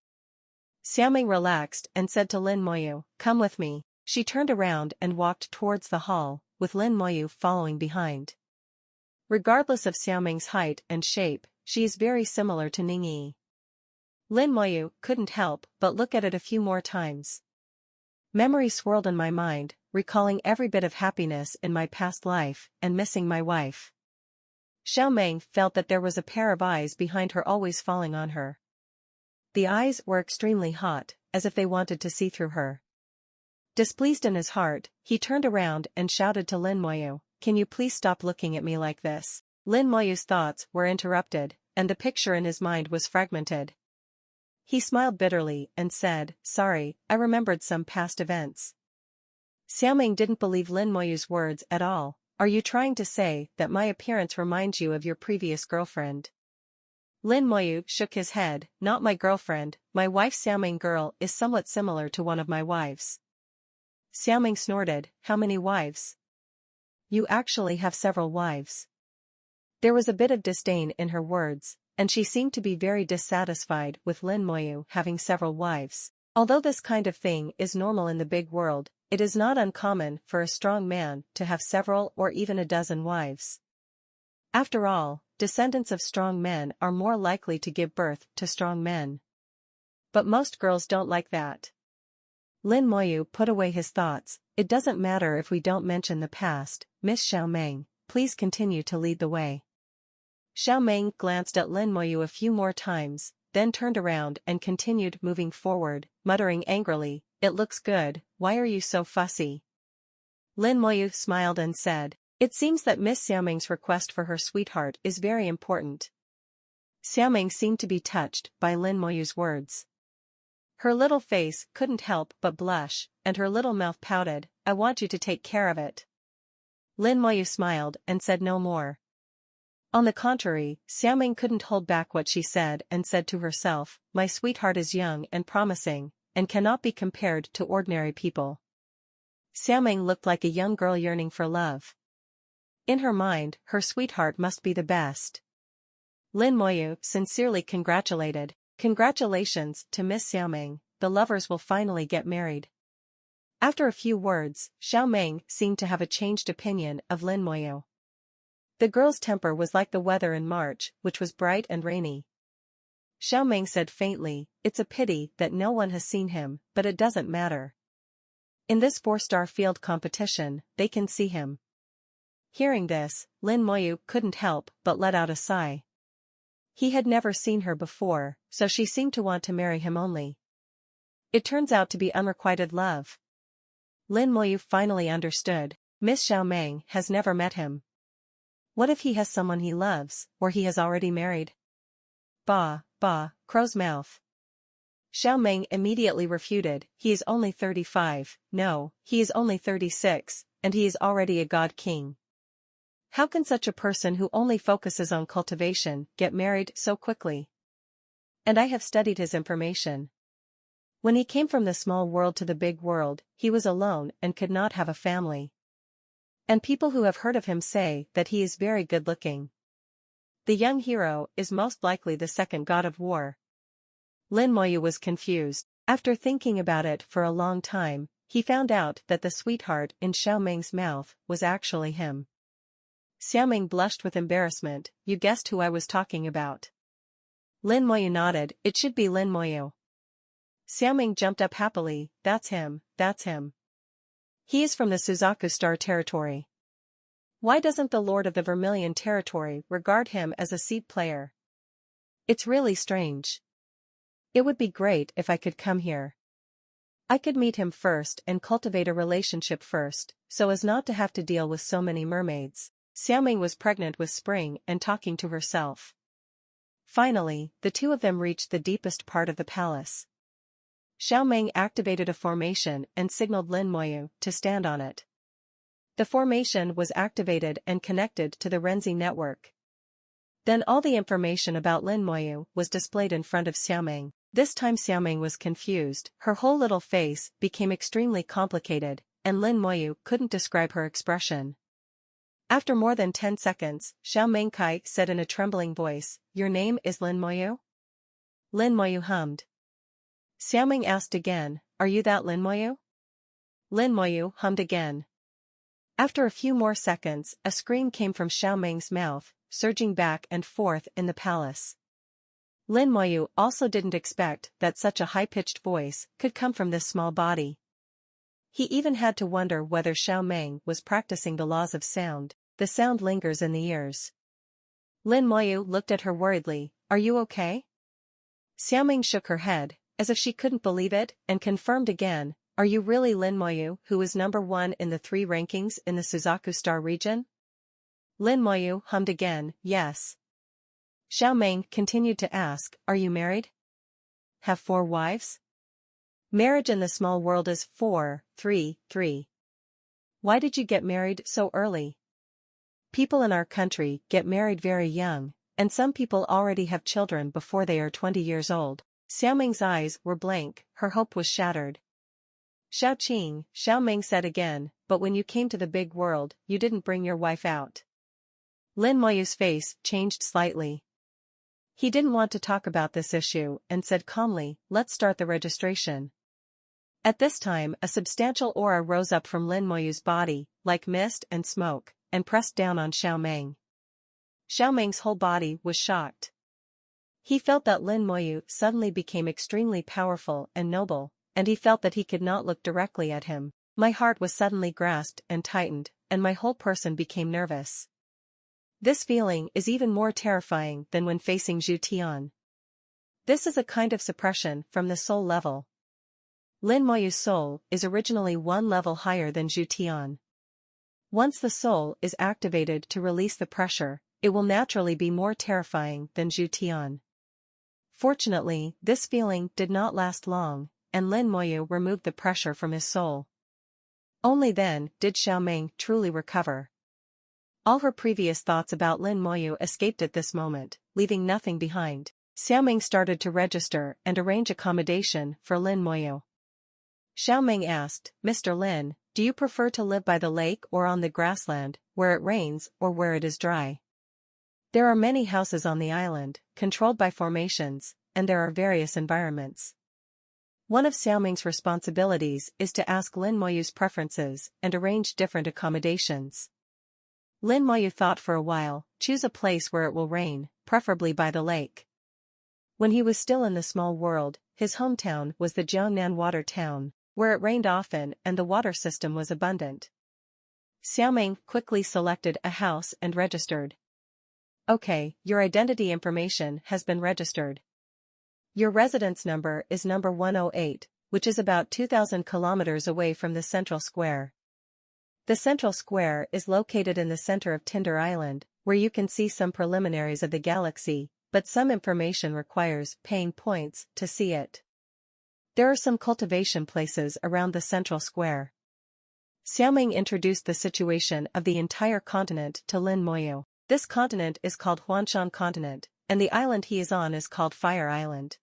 A: Xiaoming relaxed and said to Lin Moyu, "Come with me." She turned around and walked towards the hall, with Lin Moyu following behind. Regardless of Xiaoming's height and shape, she is very similar to Ningyi. Lin Moyu couldn't help but look at it a few more times. Memories swirled in my mind, recalling every bit of happiness in my past life and missing my wife. Xiaoming felt that there was a pair of eyes behind her always falling on her. The eyes were extremely hot, as if they wanted to see through her. Displeased in his heart, he turned around and shouted to Lin Moyu, "Can you please stop looking at me like this?" Lin Moyu's thoughts were interrupted, and the picture in his mind was fragmented. He smiled bitterly and said, "Sorry, I remembered some past events." Xiaoming didn't believe Lin Moyu's words at all. "Are you trying to say that my appearance reminds you of your previous girlfriend?" Lin Moyu shook his head, "Not my girlfriend, my wife. Xiaoming girl is somewhat similar to one of my wives." Xiaoming snorted, "How many wives? You actually have several wives." There was a bit of disdain in her words, and she seemed to be very dissatisfied with Lin Moyu having several wives. Although this kind of thing is normal in the big world, it is not uncommon for a strong man to have several or even a dozen wives. After all, descendants of strong men are more likely to give birth to strong men. But most girls don't like that. Lin Moyu put away his thoughts. "It doesn't matter if we don't mention the past, Miss Xiaoming, please continue to lead the way." Xiaoming glanced at Lin Moyu a few more times, then turned around and continued moving forward, muttering angrily, "It looks good, why are you so fussy?" Lin Moyu smiled and said, "It seems that Miss Xiaoming's request for her sweetheart is very important." Xiaoming seemed to be touched by Lin Moyu's words. Her little face couldn't help but blush, and her little mouth pouted, "I want you to take care of it." Lin Moyu smiled and said no more. On the contrary, Xiaoming couldn't hold back what she said and said to herself, "My sweetheart is young and promising, and cannot be compared to ordinary people." Xiaoming looked like a young girl yearning for love. In her mind, her sweetheart must be the best. Lin Moyu sincerely congratulated. "Congratulations to Miss Xiaoming, the lovers will finally get married." After a few words, Xiaoming seemed to have a changed opinion of Lin Moyu. The girl's temper was like the weather in March, which was bright and rainy. Xiaoming said faintly, "It's a pity that no one has seen him, but it doesn't matter. In this 4-star field competition, they can see him." Hearing this, Lin Moyu couldn't help but let out a sigh. He had never seen her before, so she seemed to want to marry him only. It turns out to be unrequited love. Lin Moyu finally understood. Miss Xiaoming has never met him. What if he has someone he loves, or he has already married? Bah, crow's mouth. Xiao Meng immediately refuted, he is only 35, no, he is only 36, and he is already a god king. How can such a person who only focuses on cultivation get married so quickly? And I have studied his information. When he came from the small world to the big world, he was alone and could not have a family. And people who have heard of him say that he is very good-looking. The young hero is most likely the second god of war. Lin Moyu was confused. After thinking about it for a long time, he found out that the sweetheart in Xiao Meng's mouth was actually him. Xiao Meng blushed with embarrassment. You guessed who I was talking about. Lin Moyu nodded, it should be Lin Moyu. Xiao Meng jumped up happily, that's him, that's him. He is from the Suzaku Star territory. Why doesn't the Lord of the Vermilion territory regard him as a seed player? It's really strange. It would be great if I could come here. I could meet him first and cultivate a relationship first, so as not to have to deal with so many mermaids. Xiao Meng was pregnant with spring and talking to herself. Finally, the two of them reached the deepest part of the palace. Xiao Meng activated a formation and signaled Lin Moyu to stand on it. The formation was activated and connected to the Renzi network. Then all the information about Lin Moyu was displayed in front of Xiao Meng. This time Xiao Meng was confused, her whole little face became extremely complicated, and Lin Moyu couldn't describe her expression. After more than 10 seconds, Xiao Mengkai said in a trembling voice, your name is Lin Moyu? Lin Moyu hummed. Xiao Meng asked again, are you that Lin Moyu? Lin Moyu hummed again. After a few more seconds, a scream came from Xiao Meng's mouth, surging back and forth in the palace. Lin Moyu also didn't expect that such a high-pitched voice could come from this small body. He even had to wonder whether Xiao Meng was practicing the laws of sound. The sound lingers in the ears. Lin Moyu looked at her worriedly, are you okay? Xiao Meng shook her head, as if she couldn't believe it, and confirmed again, are you really Lin Moyu who is number 1 in the 3 rankings in the Suzaku Star region? Lin Moyu hummed again, yes. Xiao Meng continued to ask, are you married? Have 4 wives? Marriage in the small world is 4, 3, 3. Why did you get married so early? People in our country get married very young, and some people already have children before they are 20 years old. Xiao Meng's eyes were blank, her hope was shattered. Xiao Qing, Xiao Meng said again, but when you came to the big world, you didn't bring your wife out. Lin Moyu's face changed slightly. He didn't want to talk about this issue and said calmly, let's start the registration. At this time a substantial aura rose up from Lin Moyu's body, like mist and smoke, and pressed down on Xiao Meng. Xiao Meng's whole body was shocked. He felt that Lin Moyu suddenly became extremely powerful and noble, and he felt that he could not look directly at him. My heart was suddenly grasped and tightened, and my whole person became nervous. This feeling is even more terrifying than when facing Zhu Tian. This is a kind of suppression from the soul level. Lin Moyu's soul is originally 1 level higher than Zhu Tian. Once the soul is activated to release the pressure, it will naturally be more terrifying than Zhu Tian. Fortunately, this feeling did not last long, and Lin Moyu removed the pressure from his soul. Only then did Xiao Meng truly recover. All her previous thoughts about Lin Moyu escaped at this moment, leaving nothing behind. Xiao Meng started to register and arrange accommodation for Lin Moyu. Xiao Meng asked, Mr. Lin, do you prefer to live by the lake or on the grassland, where it rains or where it is dry? There are many houses on the island, controlled by formations, and there are various environments. One of Xiao Meng's responsibilities is to ask Lin Moyu's preferences and arrange different accommodations. Lin Moyu thought for a while, choose a place where it will rain, preferably by the lake. When he was still in the small world, his hometown was the Jiangnan water town, where it rained often and the water system was abundant. Xiao Meng quickly selected a house and registered. Okay, your identity information has been registered. Your residence number is number 108, which is about 2,000 kilometers away from the central square. The central square is located in the center of Tinder Island, where you can see some preliminaries of the galaxy, but some information requires paying points to see it. There are some cultivation places around the central square. Xiaoming introduced the situation of the entire continent to Lin Moyu. This continent is called Huanshan Continent, and the island he is on is called Fire Island.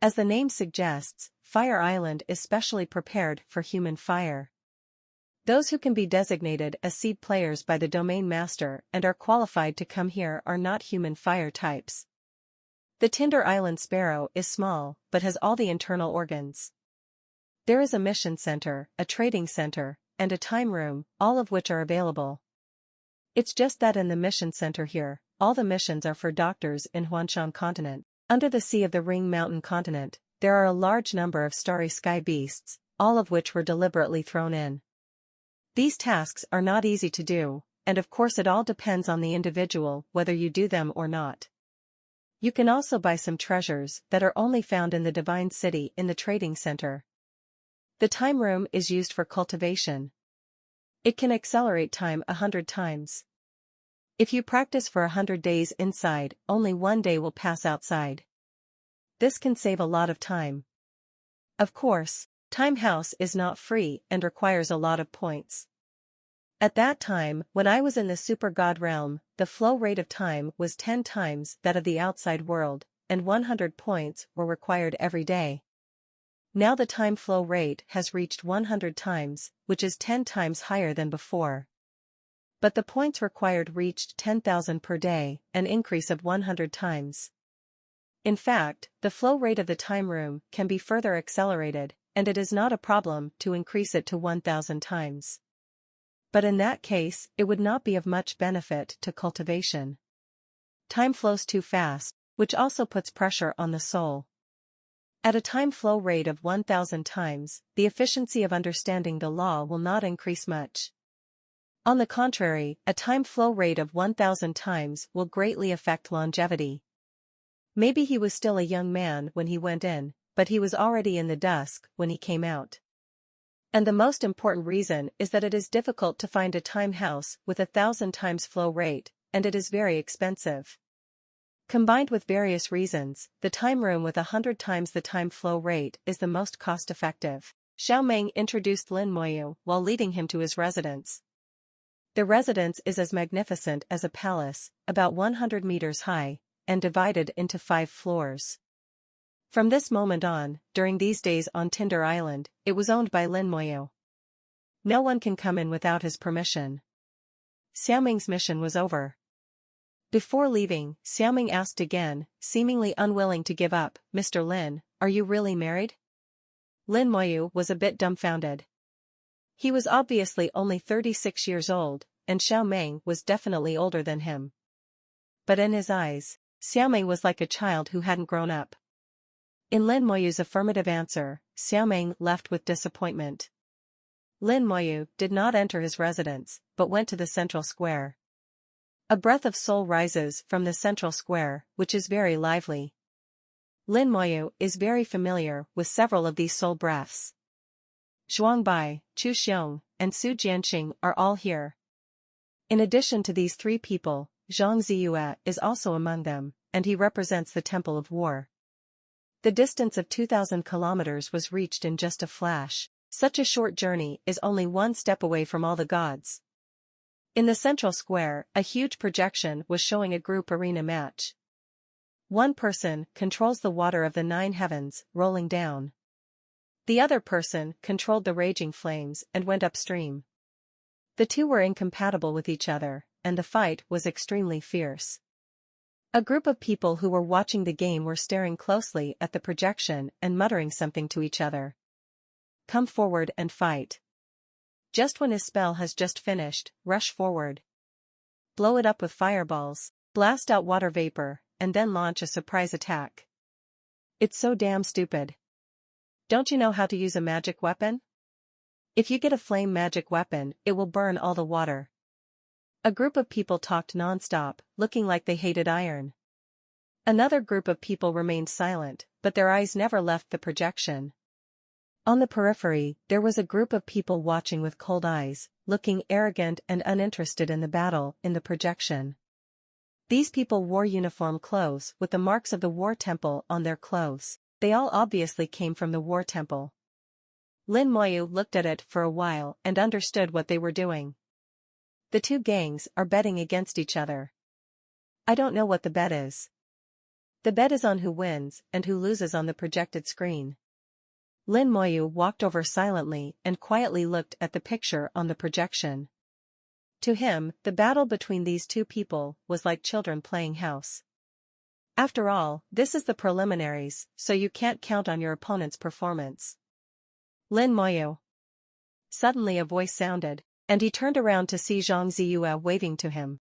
A: As the name suggests, Fire Island is specially prepared for human fire. Those who can be designated as seed players by the domain master and are qualified to come here are not human fire types. The Tinder Island sparrow is small but has all the internal organs. There is a mission center, a trading center, and a time room, all of which are available. It's just that in the mission center here, all the missions are for doctors in Huanshan Continent. Under the sea of the Ring Mountain Continent, there are a large number of starry sky beasts, all of which were deliberately thrown in. These tasks are not easy to do, and of course it all depends on the individual whether you do them or not. You can also buy some treasures that are only found in the Divine City in the trading center. The time room is used for cultivation. It can accelerate time 100 times. If you practice for 100 days inside, only one day will pass outside. This can save a lot of time. Of course, Time House is not free and requires a lot of points. At that time, when I was in the Super God realm, the flow rate of time was 10 times that of the outside world, and 100 points were required every day. Now the time flow rate has reached 100 times, which is 10 times higher than before. But the points required reached 10,000 per day, an increase of 100 times. In fact, the flow rate of the time room can be further accelerated, and it is not a problem to increase it to 1,000 times. But in that case, it would not be of much benefit to cultivation. Time flows too fast, which also puts pressure on the soul. At a time flow rate of 1,000 times, the efficiency of understanding the law will not increase much. On the contrary, a time flow rate of 1,000 times will greatly affect longevity. Maybe he was still a young man when he went in, but he was already in the dusk when he came out. And the most important reason is that it is difficult to find a time house with 1,000 times flow rate, and it is very expensive. Combined with various reasons, the time room with 100 times the time flow rate is the most cost-effective. Xiaoming introduced Lin Moyu while leading him to his residence. The residence is as magnificent as a palace, about 100 meters high, and divided into 5 floors. From this moment on, during these days on Tinder Island, it was owned by Lin Moyu. No one can come in without his permission. Xiaoming's mission was over. Before leaving, Xiaoming asked again, seemingly unwilling to give up, "Mr. Lin, are you really married?" Lin Moyu was a bit dumbfounded. He was obviously only 36 years old, and Xiaoming was definitely older than him. But in his eyes, Xiaoming was like a child who hadn't grown up. In Lin Moyu's affirmative answer, Xiaoming left with disappointment. Lin Moyu did not enter his residence, but went to the central square. A breath of soul rises from the central square, which is very lively. Lin Moyu is very familiar with several of these soul breaths. Zhuangbai, Chu Xiong, and Su Jianxing are all here. In addition to these 3 people, Zhang Ziyue is also among them, and he represents the Temple of War. The distance of 2,000 kilometers was reached in just a flash. Such a short journey is only one step away from all the gods. In the central square, a huge projection was showing a group arena match. One person controls the water of the 9 heavens, rolling down. The other person controlled the raging flames and went upstream. The 2 were incompatible with each other, and the fight was extremely fierce. A group of people who were watching the game were staring closely at the projection and muttering something to each other. "Come forward and fight. Just when his spell has just finished, rush forward. Blow it up with fireballs, blast out water vapor, and then launch a surprise attack. It's so damn stupid. Don't you know how to use a magic weapon? If you get a flame magic weapon, it will burn all the water." A group of people talked non-stop, looking like they hated iron. Another group of people remained silent, but their eyes never left the projection. On the periphery, there was a group of people watching with cold eyes, looking arrogant and uninterested in the battle in the projection. These people wore uniform clothes with the marks of the war temple on their clothes. they all obviously came from the war temple. Lin Moyu looked at it for a while and understood what they were doing. The two gangs are betting against each other. I don't know what the bet is. The bet is on who wins and who loses on the projected screen. Lin Moyu walked over silently and quietly looked at the picture on the projection. To him, the battle between these two people was like children playing house. After all, this is the preliminaries, so you can't count on your opponent's performance. Lin Moyu. Suddenly a voice sounded, and he turned around to see Zhang Ziyue waving to him.